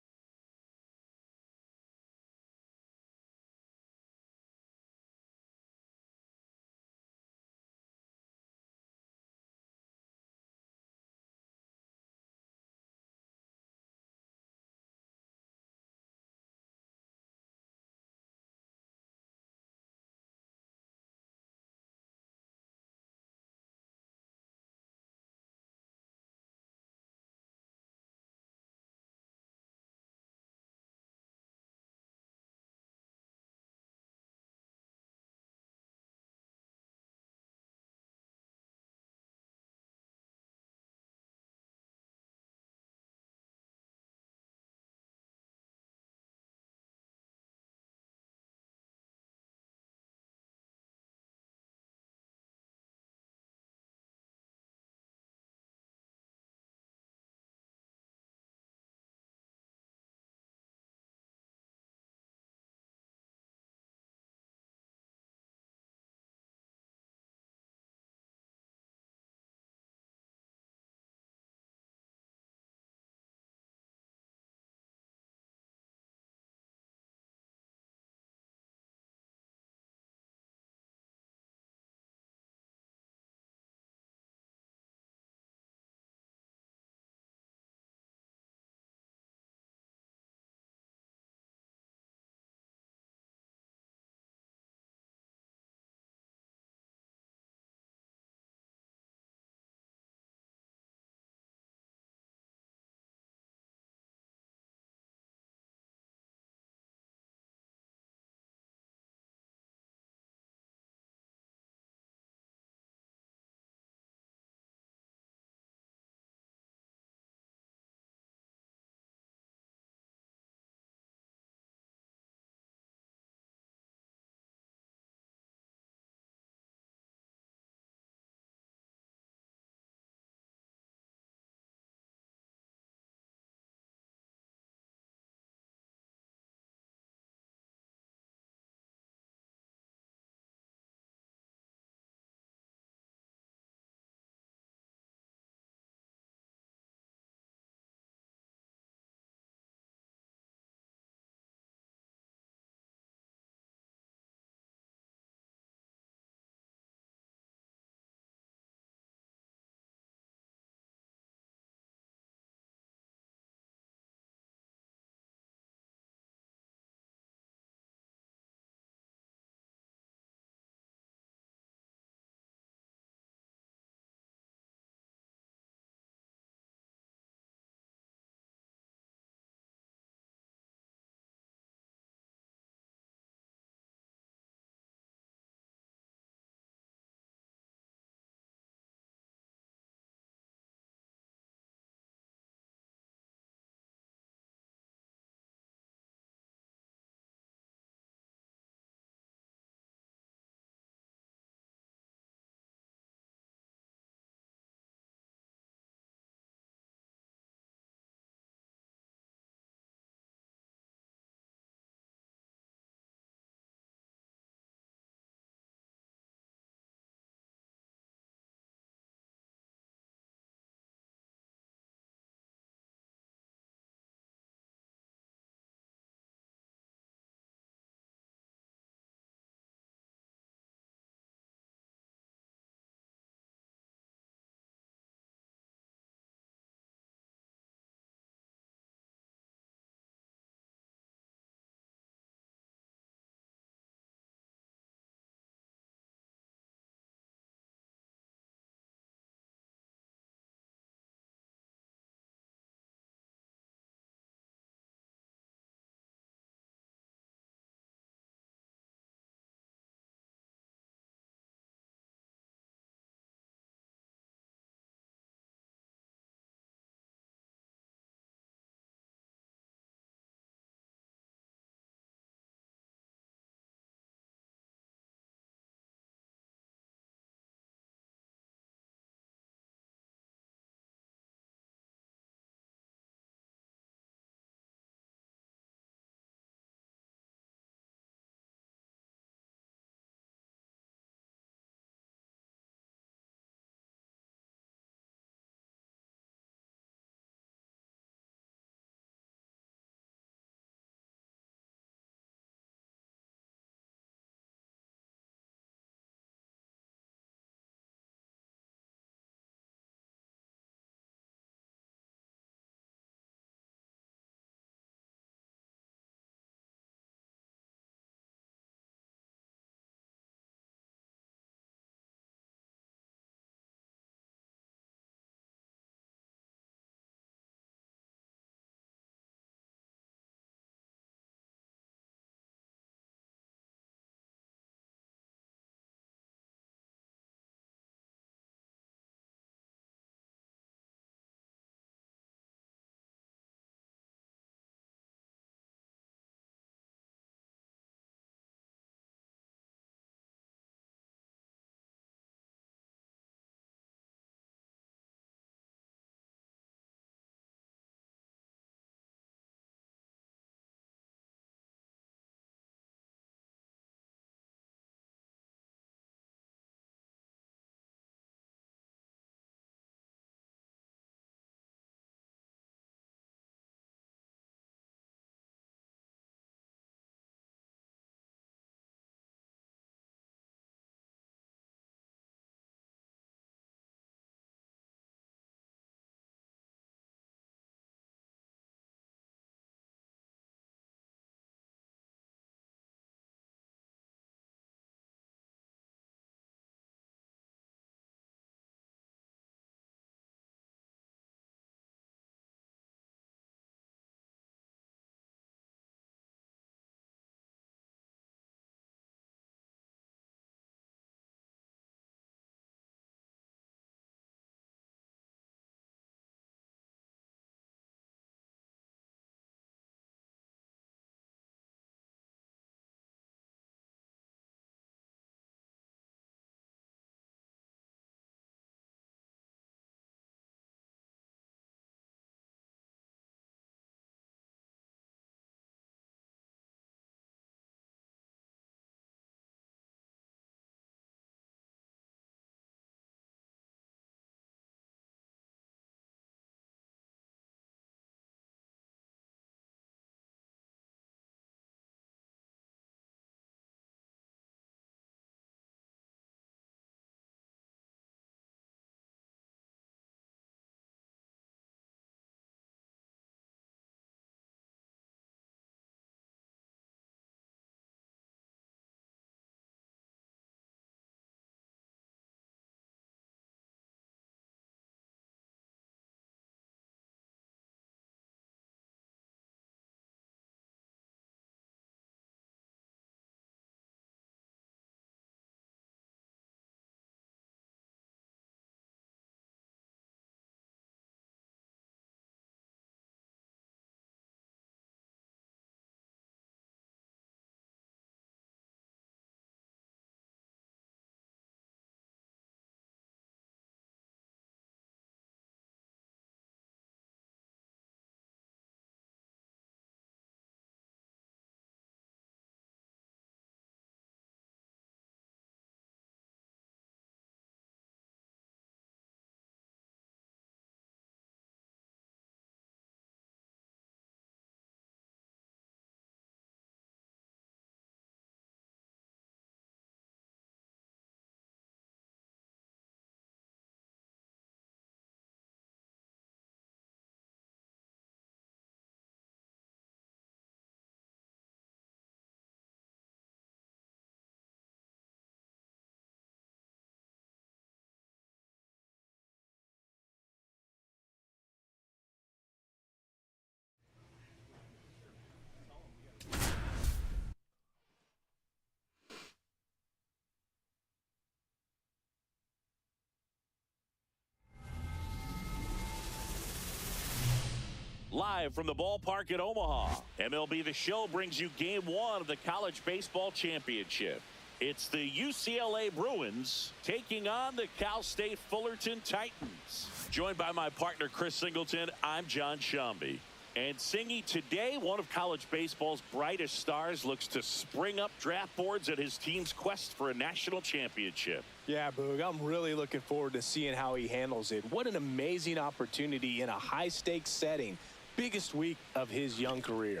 live from the ballpark at Omaha. MLB The Show brings you Game 1 of the College Baseball Championship. It's the UCLA Bruins taking on the Cal State Fullerton Titans. Joined by my partner, Chris Singleton, I'm John Shambi. And Singy, today, one of college baseball's brightest stars looks to spring up draft boards at his team's quest for a national championship. Yeah, Boog, I'm really looking forward to seeing how he handles it. What an amazing opportunity in a high-stakes setting. Biggest week of his young career.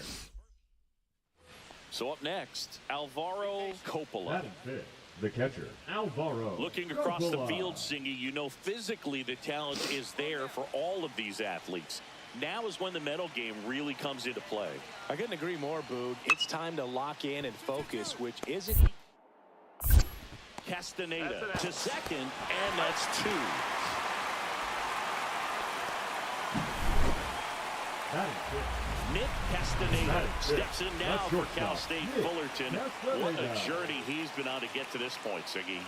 So up next, Alvaro Coppola. The catcher, Alvaro. Looking across the field, Singy, you know physically the talent is there for all of these athletes. Now is when the mental game really comes into play. I couldn't agree more, Boog. It's time to lock in and focus, which isn't... Castaneda to second, and that's 2. Nick Castaneda steps in now for Cal State Fullerton. What a journey he's been on to get to this point, Siggy.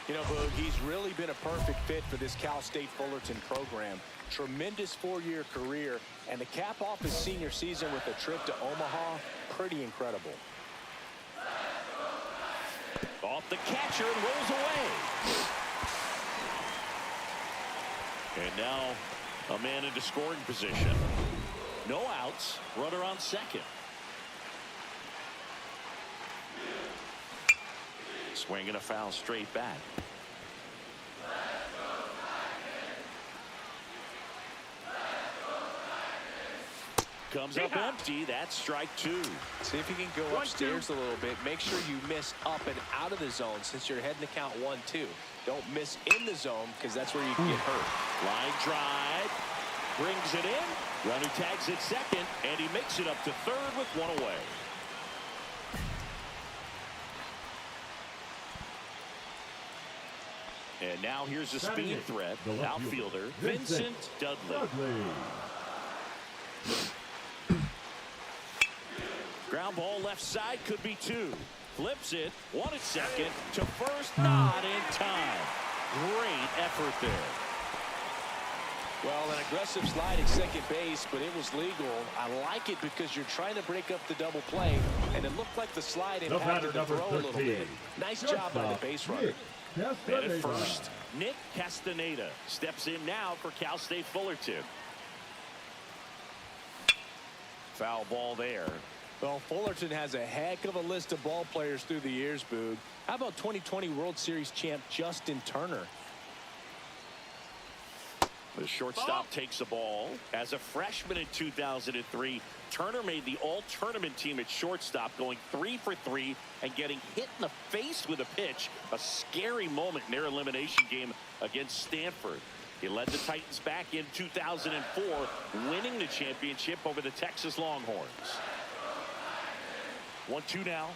You know, Boog, he's really been a perfect fit for this Cal State Fullerton program. Tremendous 4-year career, and to cap off his senior season with a trip to Omaha, pretty incredible. Off the catcher and rolls away. And now a man into scoring position. No outs, runner on second. Swinging a foul straight back. Comes up empty. That's strike 2. See if you can go upstairs a little bit. Make sure you miss up and out of the zone since you're heading to count 1-2. Don't miss in the zone because that's where you can get hurt. Line drive. Brings it in. Runner tags at second, and he makes it up to third with 1 away. And now here's a speed threat. Outfielder Vincent Dudley. Ground ball left side, could be 2. Flips it, 1 at second, to first, not in time. Great effort there. Well, an aggressive slide at second base, but it was legal. I like it because you're trying to break up the double play, and it looked like the slide impacted the throw a little bit. Nice job by the base runner. And at first, Nick Castaneda steps in now for Cal State Fullerton. Foul ball there. Well, Fullerton has a heck of a list of ball players through the years, Boog. How about 2020 World Series champ Justin Turner? The shortstop takes the ball. As a freshman in 2003, Turner made the all-tournament team at shortstop, going 3 for 3 and getting hit in the face with a pitch. A scary moment in their elimination game against Stanford. He led the Titans back in 2004, winning the championship over the Texas Longhorns. 1-2 now.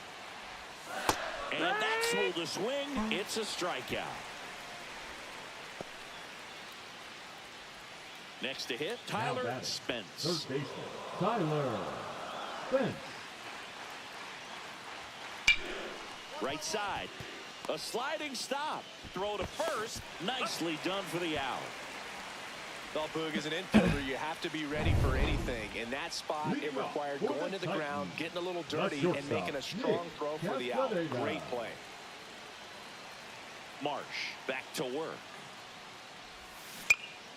And that's ruled a swing. It's a strikeout. Next to hit, Tyler Spence. Third baseman, Tyler Spence. Right side. A sliding stop. Throw to first. Nicely done for the out. Well, Boog, as an infielder, you have to be ready for anything. In that spot, it required going to the ground, getting a little dirty, and making a strong throw for the out. Great play. Marsh back to work.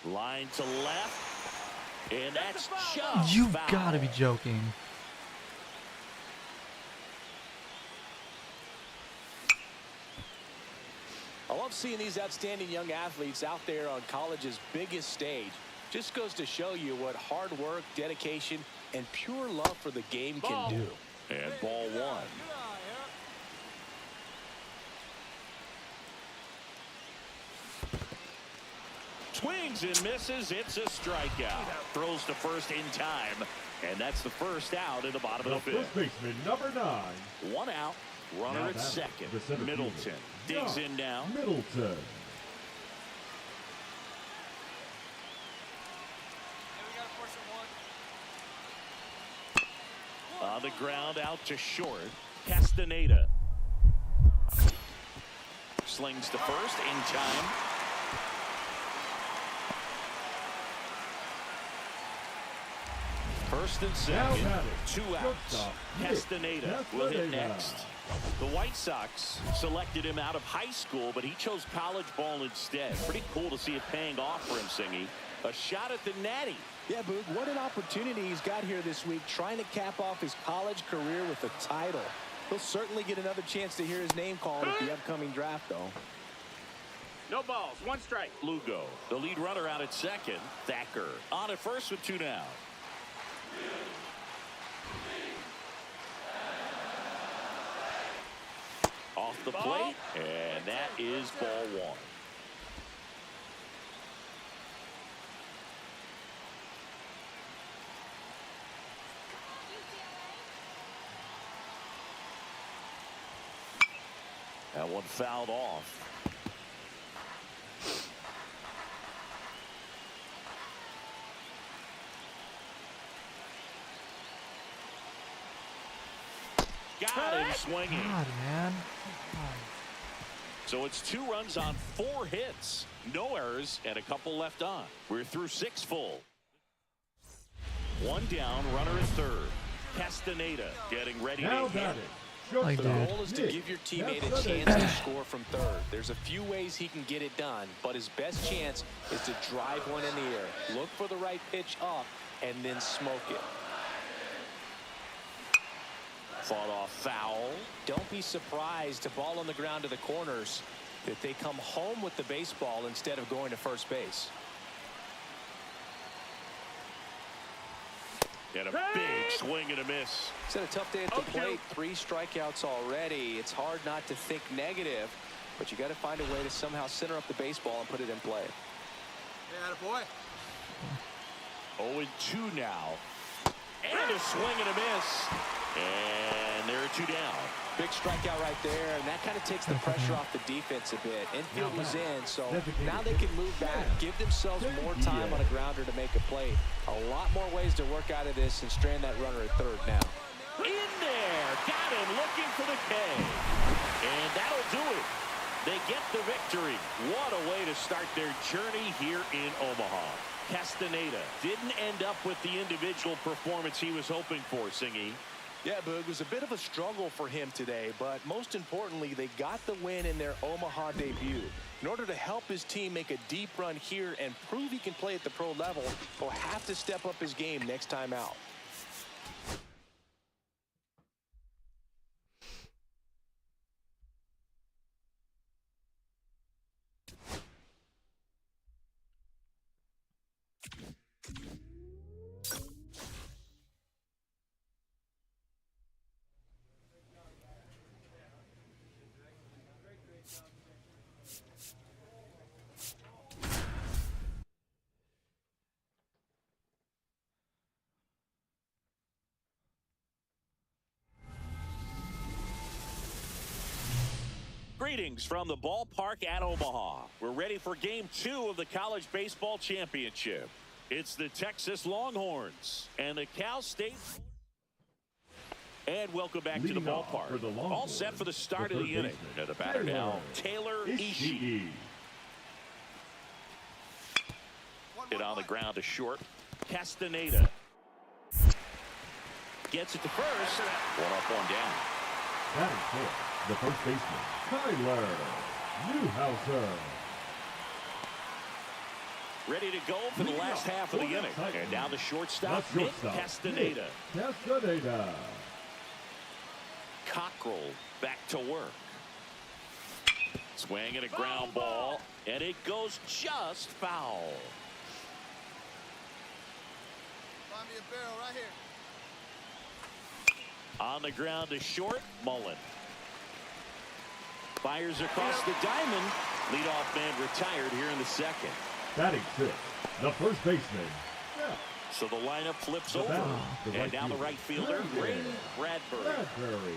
Line to left. And that's just You've foul. got to be joking. I love seeing these outstanding young athletes out there on college's biggest stage. Just goes to show you what hard work, dedication, and pure love for the game can do. And ball 1. Swings and misses. It's a strikeout. Throws to first in time. And that's the first out in the bottom of the fifth. First baseman, number 9. 1 out. Runner at second. Middleton digs in now. Middleton. On the ground out to short. Castaneda. Slings to first in time. First and second, 2 outs. Castaneda will hit next. The White Sox selected him out of high school, but he chose college ball instead. Pretty cool to see it paying off for him, Singy. A shot at the Natty. Yeah, Boog, what an opportunity he's got here this week, trying to cap off his college career with a title. He'll certainly get another chance to hear his name called at the upcoming draft, though. No balls, 1 strike. Lugo, the lead runner out at second. Thacker on at first with 2 down. Off the plate, and that is ball 1. That one fouled off. Got him swinging. God, man. So it's 2 runs on 4 hits. No errors and a couple left on. We're through 6 full. 1 down, runner at third. Castaneda getting ready to hit. The goal is to give your teammate a chance to score from third. There's a few ways he can get it done, but his best chance is to drive one in the air. Look for the right pitch up and then smoke it. Fought off foul. Don't be surprised to ball on the ground to the corners that they come home with the baseball instead of going to first base. And a big swing and a miss. It's had a tough day at the plate. 3 strikeouts already. It's hard not to think negative, but you got to find a way to somehow center up the baseball and put it in play. Yeah, boy. 0-2 now. And a swing and a miss. And there are 2 down. Big strikeout right there, and that kind of takes the pressure off the defense a bit. Infield was in, so now they can move back, give themselves more time on a grounder to make a play. A lot more ways to work out of this and strand that runner at third now. In there. Got him looking for the K. And that'll do it. They get the victory. What a way to start their journey here in Omaha. Castaneda didn't end up with the individual performance he was hoping for, Singy. Yeah, Boog, it was a bit of a struggle for him today, but most importantly, they got the win in their Omaha debut. In order to help his team make a deep run here and prove he can play at the pro level, he'll have to step up his game next time out. Greetings from the ballpark at Omaha. We're ready for Game 2 of the College Baseball Championship. It's the Texas Longhorns and the Cal State. And welcome back to the ballpark. All set for the start of the inning. And the batter now, Taylor Ishii. Hit on the ground to short. Castaneda gets it to first. 1 up, 1 down. That is it. The first baseman, Tyler Newhouser. Ready to go for the last half of the inning. And now the shortstop, Nick Castaneda. Castaneda. Cockrell back to work. Swing and a ground ball. And it goes just foul. Find me a barrel right here. On the ground to short, Mullen. Fires across the diamond. Leadoff man retired here in the second. Batting 6, the first baseman. Yeah. So the lineup flips over. And down the right fielder, Ray Bradbury.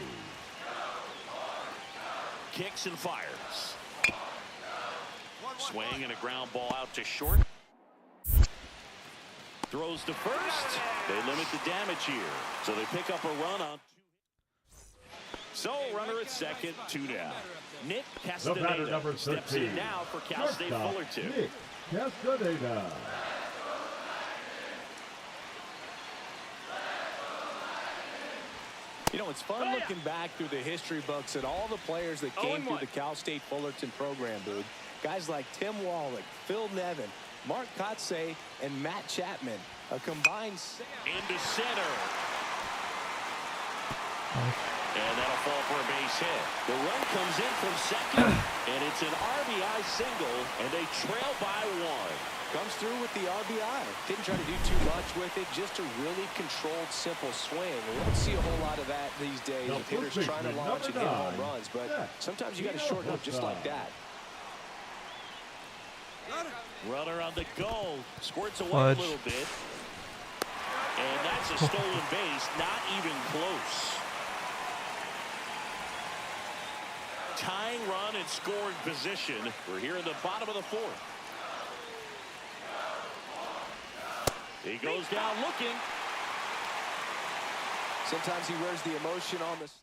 Kicks and fires. Swing and a ground ball out to short. Throws to first. They limit the damage here. So they pick up a run on 2. So runner at second, 2 down. Nick Castaneda steps in now for Cal State Fullerton. Nick Castaneda. it's fun looking back through the history books at all the players that came through the Cal State Fullerton program, dude. Guys like Tim Wallach, Phil Nevin, Mark Kotze, and Matt Chapman. A combined into center. And that'll fall for a base hit. The run comes in from second, and it's an RBI single, and they trail by 1. Comes through with the RBI. Didn't try to do too much with it, just a really controlled, simple swing. We don't see a whole lot of that these days with hitters trying to launch and hit home runs, but sometimes you got to shorten up just like that. Runner on the go. Squirts away a little bit. And that's a stolen base, not even close. Tying run and scoring position. We're here in the bottom of the 4th. He goes down looking. Sometimes he wears the emotion on the sleeve.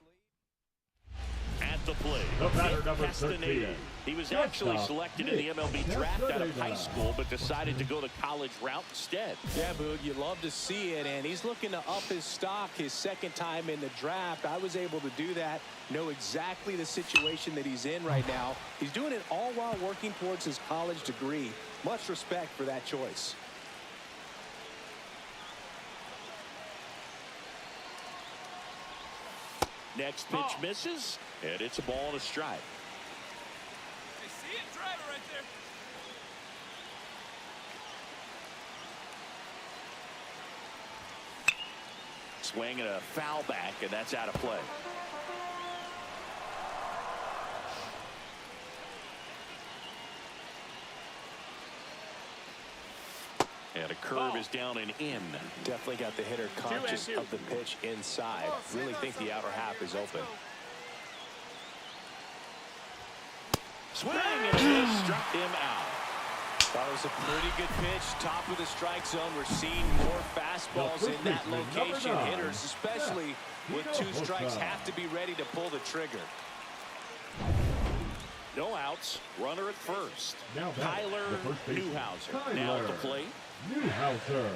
At the plate, The batter, number Castaneda. 13. He was actually selected in the MLB draft out of high school, but decided to go the college route instead. Yeah, Boog, you love to see it, and he's looking to up his stock his second time in the draft. I was able to do that, know exactly the situation that he's in right now. He's doing it all while working towards his college degree. Much respect for that choice. Next pitch misses, and it's a ball and a strike. Hey, see it? Drive it right there. Swing and a foul back, and that's out of play. And a curve is down and in. Definitely got the hitter conscious of the pitch inside. Really think the outer half is open. Swing and a miss, struck him out. That was a pretty good pitch. Top of the strike zone. We're seeing more fastballs in that location. Hitters, especially with 2 strikes, have to be ready to pull the trigger. No outs. Runner at first. Tyler Newhouser. Now at the plate. Newhouser.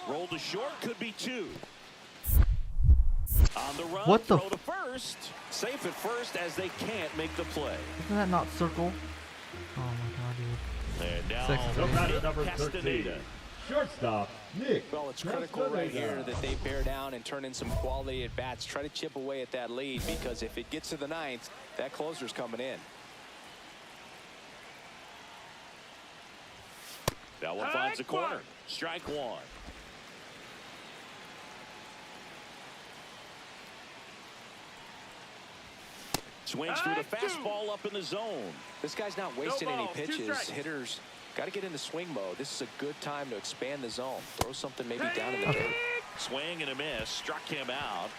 Roll to short, could be 2. On the run, What the throw to first. Safe at first as they can't make the play. Isn't that not circle? Oh my god, dude. And now The batter, Nick number 13. Castaneda. Shortstop, Nick. Well, it's critical right here that they bear down and turn in some quality at bats. Try to chip away at that lead, because if it gets to the 9th, that closer's coming in. That one finds the corner. Strike 1. Swings through the fastball up in the zone. This guy's not wasting any pitches. Hitters got to get into swing mode. This is a good time to expand the zone. Throw something maybe down in the dirt. Swing and a miss. Struck him out.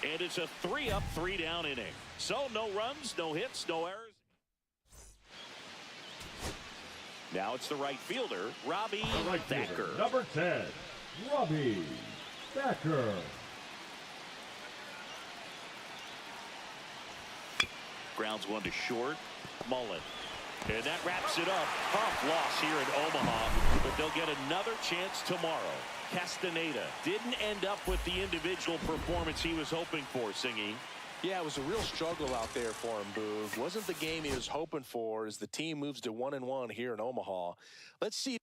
And it's a 3-up, 3-down inning. So no runs, no hits, no errors. Now it's the right fielder, Robbie Thacker. Number 10, Robbie Thacker. Grounds 1 to short. Mullen. And that wraps it up. Tough loss here in Omaha, but they'll get another chance tomorrow. Castaneda didn't end up with the individual performance he was hoping for, Singy. Yeah, it was a real struggle out there for him, Boog. Wasn't the game he was hoping for as the team moves to 1-1 here in Omaha. Let's see.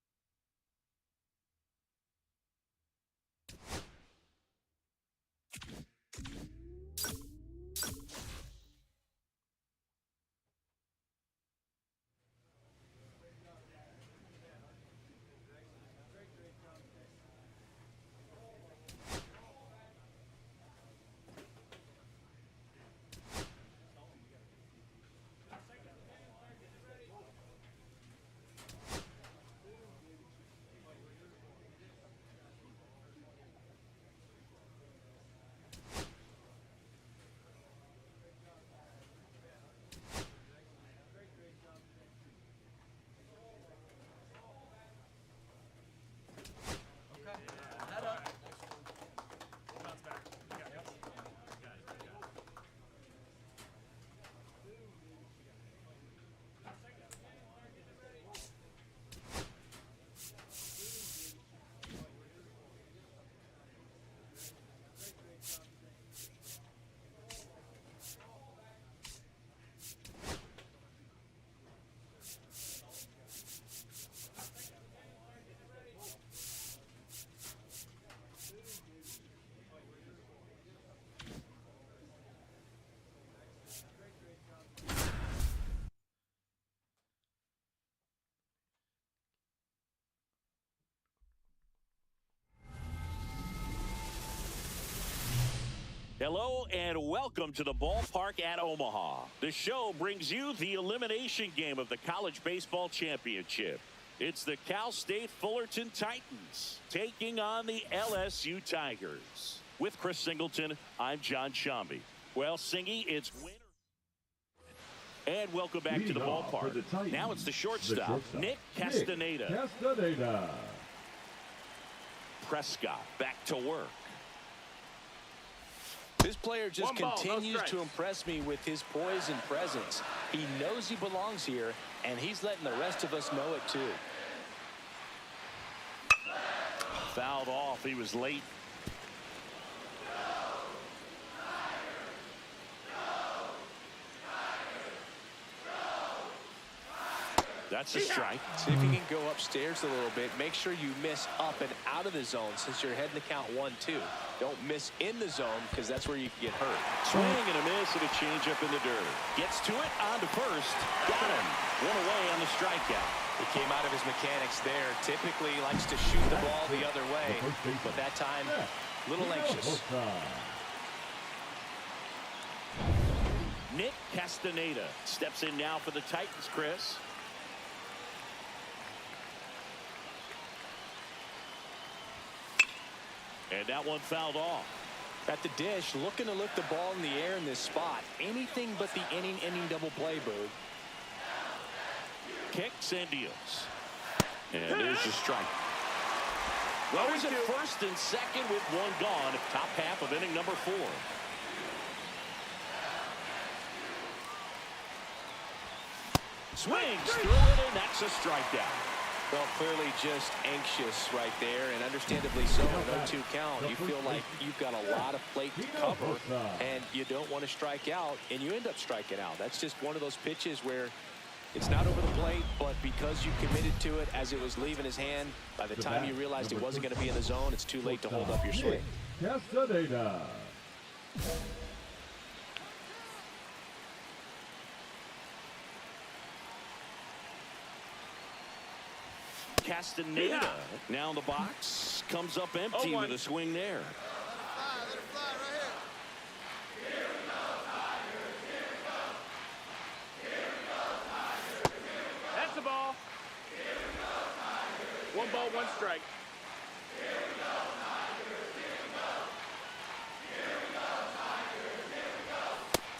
Hello and welcome to the ballpark at Omaha. The show brings you the elimination game of the College Baseball Championship. It's the Cal State Fullerton Titans taking on the LSU Tigers. With Chris Singleton, I'm John Shambi. Well, Singy, it's winner. And welcome back to the ballpark. Now it's the shortstop, Nick Castaneda. Prescott back to work. This player just continues to impress me with his poise and presence. He knows he belongs here, and he's letting the rest of us know it too. Fouled off. He was late. That's a strike. See if you can go upstairs a little bit. Make sure you miss up and out of the zone since you're heading to count 1-2. Don't miss in the zone because that's where you can get hurt. Swing and a miss and a changeup in the dirt. Gets to it, on to first. Got him. One away on the strikeout. He came out of his mechanics there. Typically likes to shoot the ball the other way, but that time, a little anxious. Nick Castaneda steps in now for the Titans, Chris. And that one fouled off. At the dish, looking to lift the ball in the air in this spot. Anything but the inning double play, Bird. Kicks and deals. And there's the strike. Runners at first and second with one gone. Top half of inning number 4. Swings through it, and that's a strikeout. Well, clearly just anxious right there, and understandably so. An 0-2 count, you feel like you've got a lot of plate to cover, and you don't want to strike out, and you end up striking out. That's just one of those pitches where it's not over the plate, but because you committed to it as it was leaving his hand, by the time you realized it wasn't going to be in the zone, it's too late to hold up your swing. Castaneda now in the box, comes up empty with a swing there. Let it fly right here. That's the ball. 1 ball, 1 strike.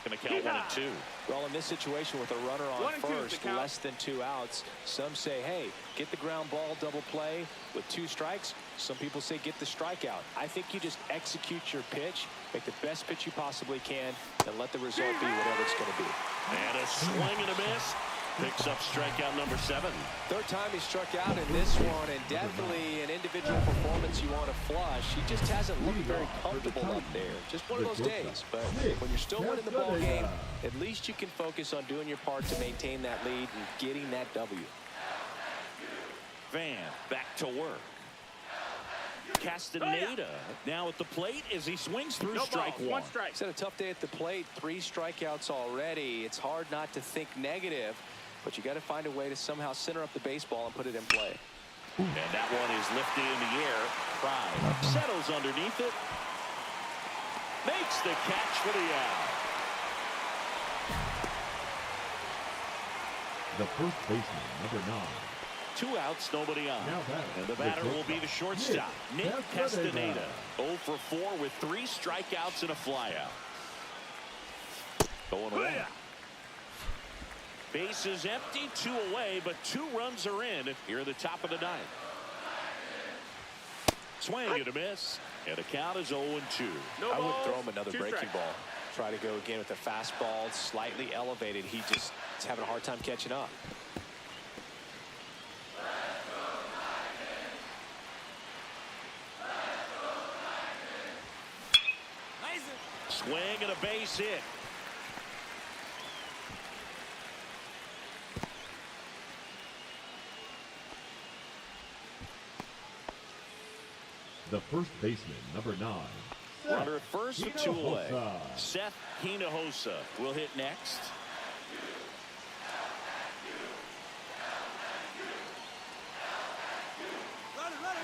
Gonna count 1 and 2. Well, in this situation with a runner on first, less than 2 outs, some say, hey, get the ground ball double play with 2 strikes. Some people say get the strikeout. I think you just execute your pitch, make the best pitch you possibly can, and let the result be whatever it's going to be. And a swing and a miss. Picks up strikeout number 7. Third time he struck out in this one, and definitely an individual performance you want to flush. He just hasn't looked very comfortable up there. Just one of those days. But when you're still winning the ball game, at least you can focus on doing your part to maintain that lead and getting that W. Van back to work. Castaneda now at the plate as he swings through strike 1. He's had a tough day at the plate. 3 strikeouts already. It's hard not to think negative, but you got to find a way to somehow center up the baseball and put it in play. And that one is lifted in the air. Pride settles underneath it. Makes the catch for the out. The first baseman, number 9. 2 outs, nobody on. And the batter will be the shortstop, Nick Castaneda. 0 for 4 with 3 strikeouts and a flyout. Going away. Base is empty, 2 away, but 2 runs are in here at the top of the 9th. Swing and a miss, and the count is 0-2. I would throw him another breaking ball. Try to go again with the fastball, slightly elevated. He just is having a hard time catching up. Swing and a base hit. The first baseman, number 9. Runner at first with 2 away. Seth Hinojosa will hit next.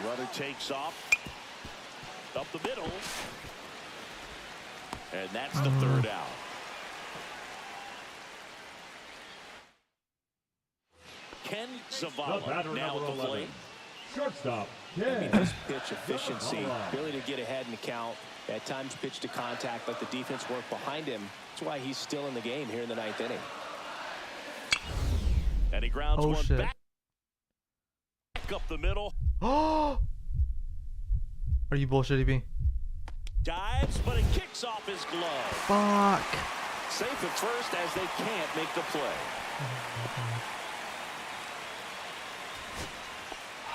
Runner takes off. Up the middle. And that's the third out. Ken Zavala now at the plate. Shortstop, His pitch efficiency, ability to get ahead in the count, at times pitch to contact, let the defense work behind him. That's why he's still in the game here in the 9th inning. And he grounds one back up the middle. Are you bullshitting me? Dives, but it kicks off his glove. Fuck. Safe at first as they can't make the play.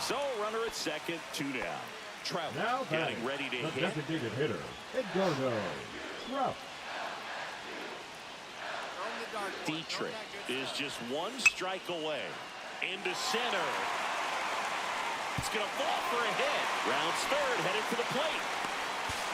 So runner at second, 2 down. Trout now getting ready to the hit. Designated hitter, Edgardo Trout. Dietrich is just one strike away. Into center. It's going to fall for a hit. Rounds third, headed for the plate.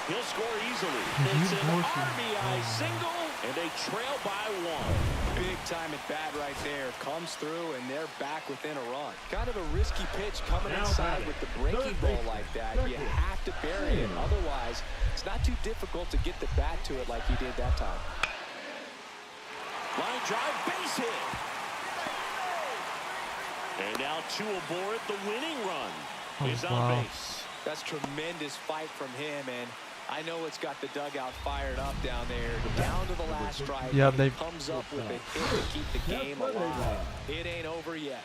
He'll score easily. It's an RBI single, and they trail by 1. Big time at bat right there. Comes through, and they're back within a run. Kind of a risky pitch coming inside with the breaking ball like that. You have to bury it. Otherwise, it's not too difficult to get the bat to it like he did that time. Line drive, base hit. And now 2 aboard. The winning run is on base. That's tremendous fight from him, and I know it's got the dugout fired up down there. Down to the last strike. Yeah, they comes up with a hit to keep the game alive. It ain't over yet.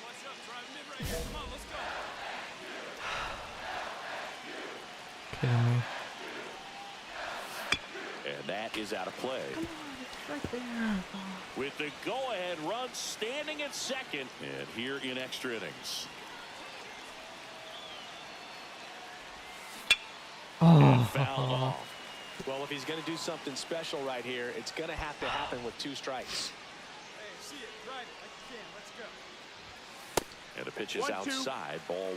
What's up, driving mid right here. Come on, let's go. Kidding me. And that is out of play. Right there. With the go-ahead run standing at second, and here in extra innings. Fouled off. Well, if he's going to do something special right here, it's going to have to happen with 2 strikes. Hey, see it. Drive it like you can. Let's go. And the pitch is outside, ball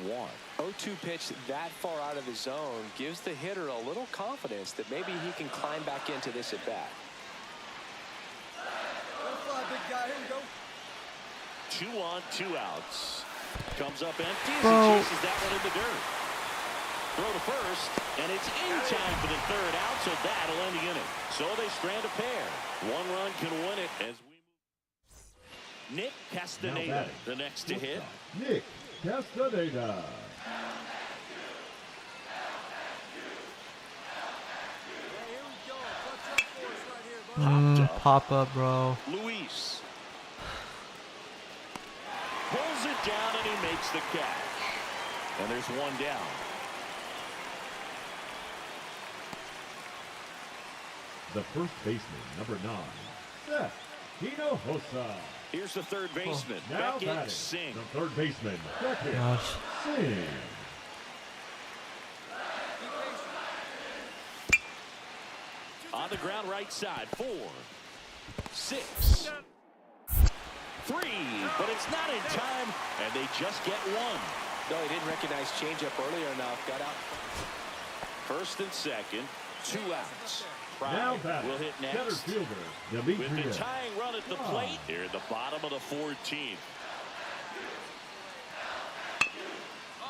1. 0-2 pitch that far out of the zone gives the hitter a little confidence that maybe he can climb back into this at bat. Big guy. Here we go. 2 on, 2 outs. Comes up empty as Bro. he chases that one in the dirt. Throw to first, and it's in time for the third out, so that'll end the inning. So they strand a pair. 1 run can win it as we move. Nick Castaneda, the next to hit. Nick Castaneda. Pop up, bro. Luis pulls it down, and he makes the catch. And there's 1 down. The first baseman, number 9, Seth Hinojosa. Here's the third baseman, now Beckett batting, Singh. the third baseman, Beckett Gosh. Singh. On the ground right side, 4, 6, 3, but it's not in time, and they just get 1. No, he didn't recognize changeup earlier enough. Got out. First and second, 2 outs. Now Pride will hit center next. fielder, With Demetrius. the tying run at the plate here at the bottom of the 14th.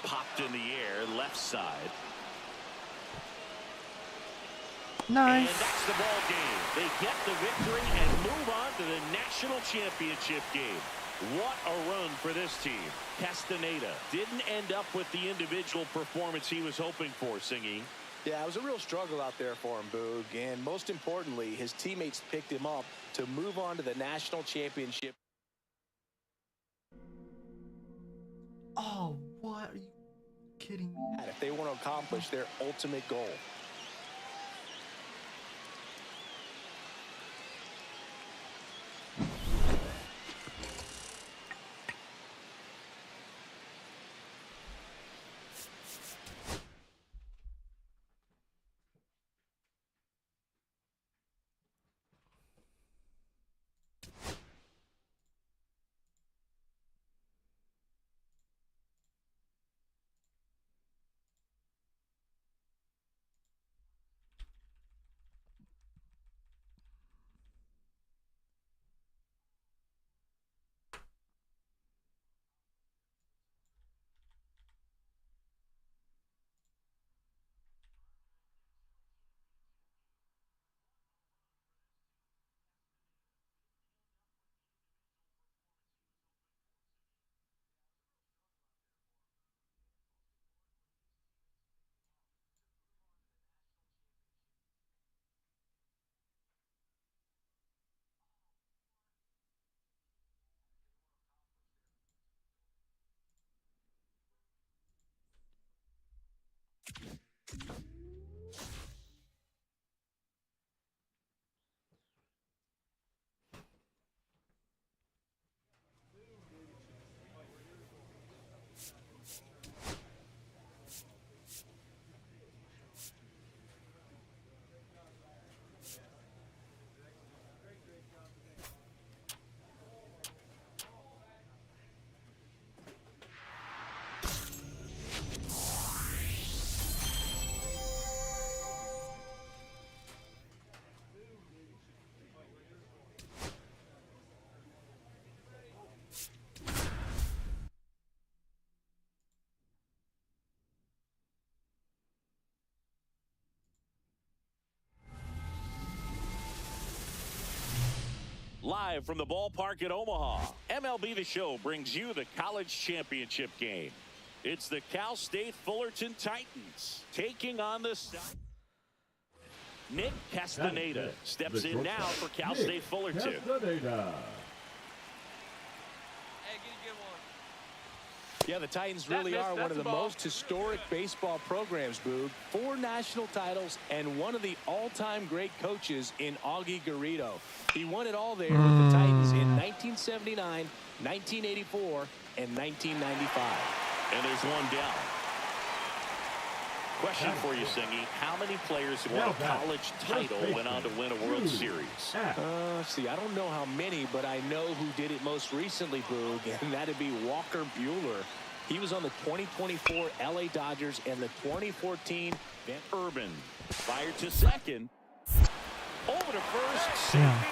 Popped in the air, left side. Nice. And that's the ball game. They get the victory and move on to the national championship game. What a run for this team. Castaneda didn't end up with the individual performance he was hoping for, Singy. Yeah, it was a real struggle out there for him, Boog. And most importantly, his teammates picked him up to move on to the national championship. Oh, what? Are you kidding me? If they want to accomplish their ultimate goal. Live from the ballpark at Omaha, MLB The Show brings you the college championship game. It's the Cal State Fullerton Titans taking on the Nick Castaneda steps in now for Cal State Fullerton. Yeah, the Titans really are one of the most historic baseball programs, Boog. 4 national titles and one of the all-time great coaches in Augie Garrido. He won it all there with the Titans in 1979, 1984, and 1995. And there's one down. Question for you, Singy. How many players who won a college title went on to win a World Series? See, I don't know how many, but I know who did it most recently, Boog, and that'd be Walker Buehler. He was on the 2024 LA Dodgers and the 2014 Van Urban. Fired to second. Over to first. Yeah.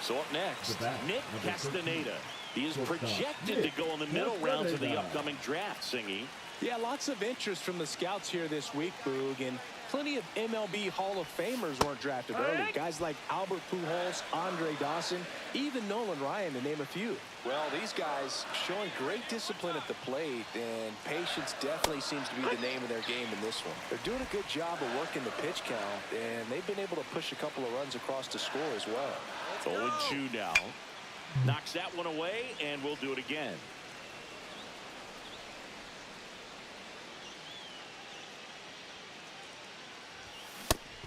So up next, Nick Castaneda. He is projected to go in the middle rounds of the upcoming draft, Singy. Yeah, lots of interest from the scouts here this week, Boog, and plenty of MLB Hall of Famers weren't drafted early. Guys like Albert Pujols, Andre Dawson, even Nolan Ryan, to name a few. Well, these guys showing great discipline at the plate, and patience definitely seems to be the name of their game in this one. They're doing a good job of working the pitch count, and they've been able to push a couple of runs across to score as well. 0-2 now. Knocks that one away, and we'll do it again.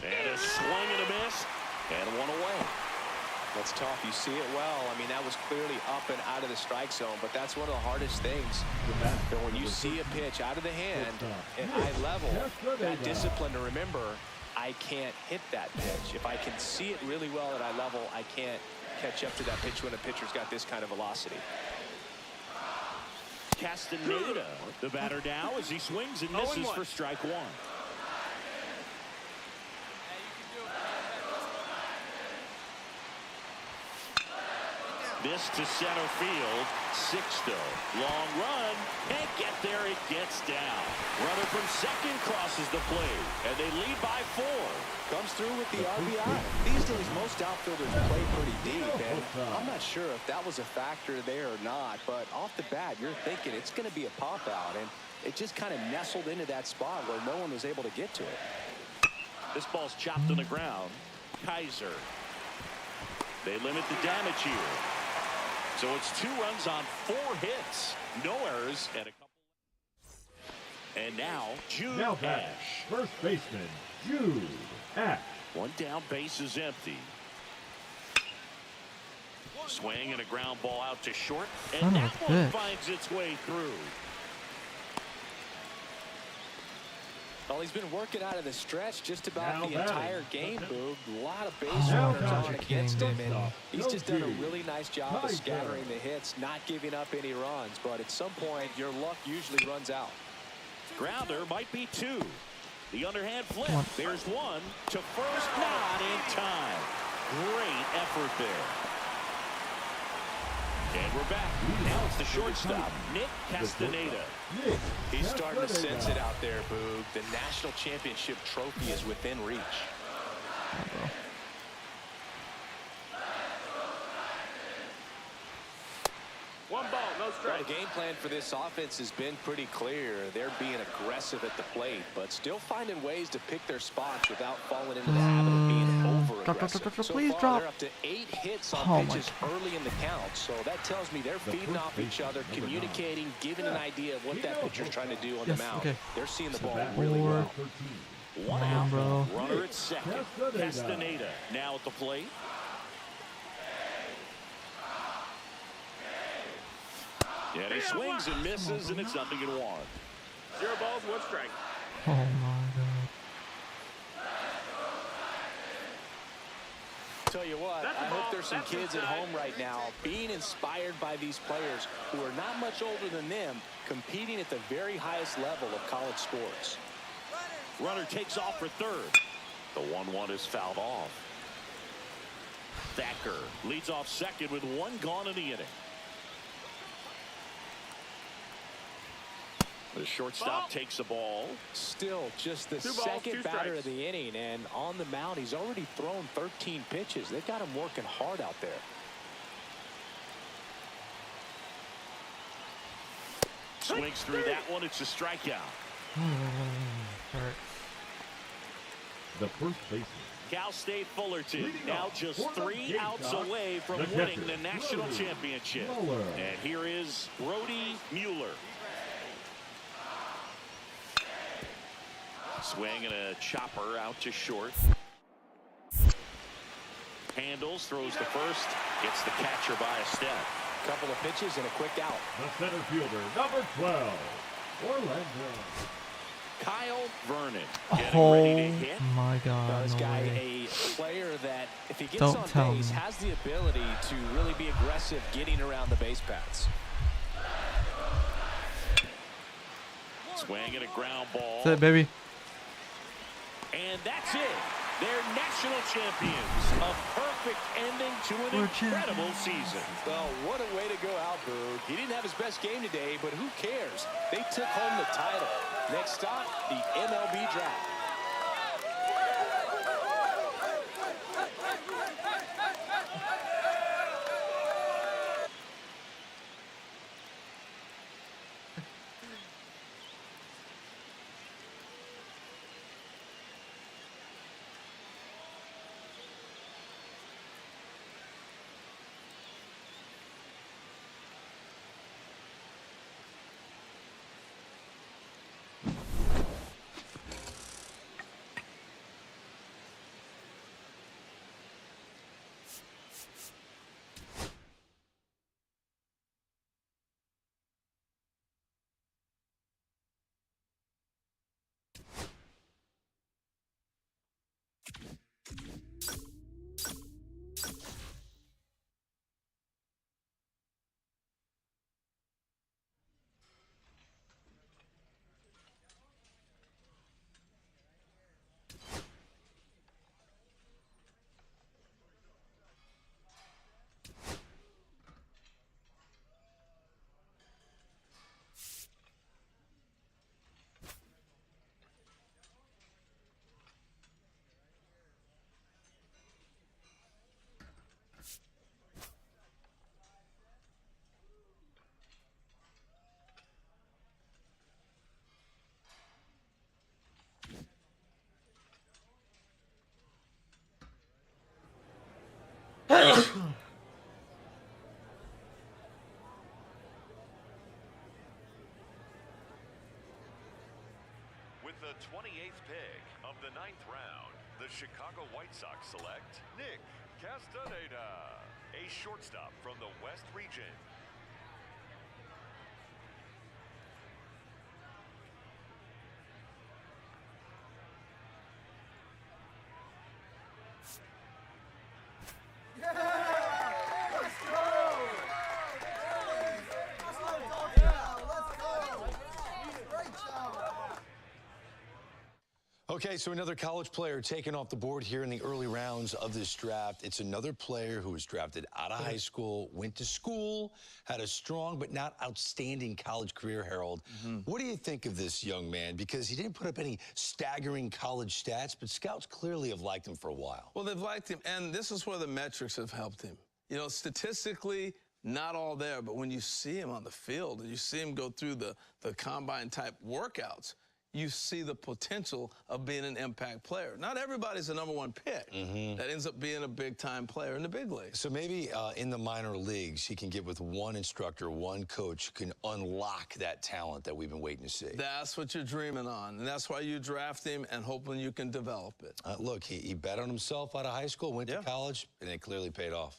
And a swing and a miss, and one away. That's tough. You see it well. I mean, that was clearly up and out of the strike zone, but that's one of the hardest things. But when you see a pitch out of the hand at eye level, that discipline to remember, I can't hit that pitch. If I can see it really well at eye level, I can't catch up to that pitch when a pitcher's got this kind of velocity. Castaneda, the batter now, as he swings and misses for strike one. This to center field. Sixto. Long run. Can't get there. It gets down. Runner from second crosses the plate. And they lead by 4. Comes through with the RBI. These days, most outfielders play pretty deep. And I'm not sure if that was a factor there or not. But off the bat, you're thinking it's going to be a pop out. And it just kind of nestled into that spot where no one was able to get to it. This ball's chopped on the ground. Kaiser. They limit the damage here. So it's 2 runs on 4 hits. No errors and a couple. And now, Jude Ash. First baseman, Jude Ash. One down, base is empty. Swing and a ground ball out to short. And that one finds its way through. Well, he's been working out of the stretch just about the entire game, Boog. A lot of base runners on against him, and he's just done a really nice job of scattering the hits, not giving up any runs. But at some point, your luck usually runs out. Grounder might be 2. The underhand flip. There's 1 to first, not in time. Great effort there. And we're back. Now it's the shortstop, Nick Castaneda. He's starting to sense it out there, Boog. The national championship trophy is within reach. One ball, no strike. Well, the game plan for this offense has been pretty clear. They're being aggressive at the plate, but still finding ways to pick their spots without falling into the habit of being over-aggressive. So far, they're up to 8 hits on pitches early in the count, so that tells me they're feeding off each other, communicating, giving an idea of what that pitcher's trying to do on the mound. They're seeing the ball really well. 1 out, runner at second. Castaneda now at the plate. Yeah, he swings and misses, and it's 0-1. 0 balls, 1 strike. Oh my God. Tell you what, I hope there's some kids at home right now being inspired by these players who are not much older than them, competing at the very highest level of college sports. Runner takes off for third. The 1-1 is fouled off. Thacker leads off second with 1 gone in the inning. The shortstop takes the ball. Still just the second batter of the inning, and on the mound, he's already thrown 13 pitches. They've got him working hard out there. Swings through that one. It's a strikeout. The first baseman. Cal State Fullerton now just 3 outs away from winning the national championship. And here is Brody Mueller. Swing and a chopper out to short. Handles, throws to first, gets the catcher by a step. Couple of pitches and a quick out. The center fielder, number 12, Orlando. Kyle Vernon getting ready to hit. My God, this no guy, way. a player that, if he gets Don't on tell base, me. has the ability to really be aggressive getting around the base paths. Swing and a ground ball. That's it, baby. And that's it. They're national champions. A perfect ending to an incredible season. Well, what a way to go out, Bird. He didn't have his best game today, but who cares? They took home the title. Next stop, the MLB draft. With the 28th pick of the 9th round, the Chicago White Sox select Nick Castaneda, a shortstop from the West region. Okay, so another college player taken off the board here in the early rounds of this draft. It's another player who was drafted out of high school, went to school, had a strong but not outstanding college career, Harold. What do you think of this young man? Because he didn't put up any staggering college stats, but scouts clearly have liked him for a while. Well, they've liked him, and this is where the metrics have helped him. You know, statistically, not all there, but when you see him on the field and you see him go through the combine-type workouts, you see the potential of being an impact player. Not everybody's a #1 pick that ends up being a big-time player in the big leagues. So maybe in the minor leagues, he can get with one instructor, one coach who can unlock that talent that we've been waiting to see. That's what you're dreaming on, and that's why you draft him and hoping you can develop it. Look, he bet on himself out of high school, went to college, and it clearly paid off.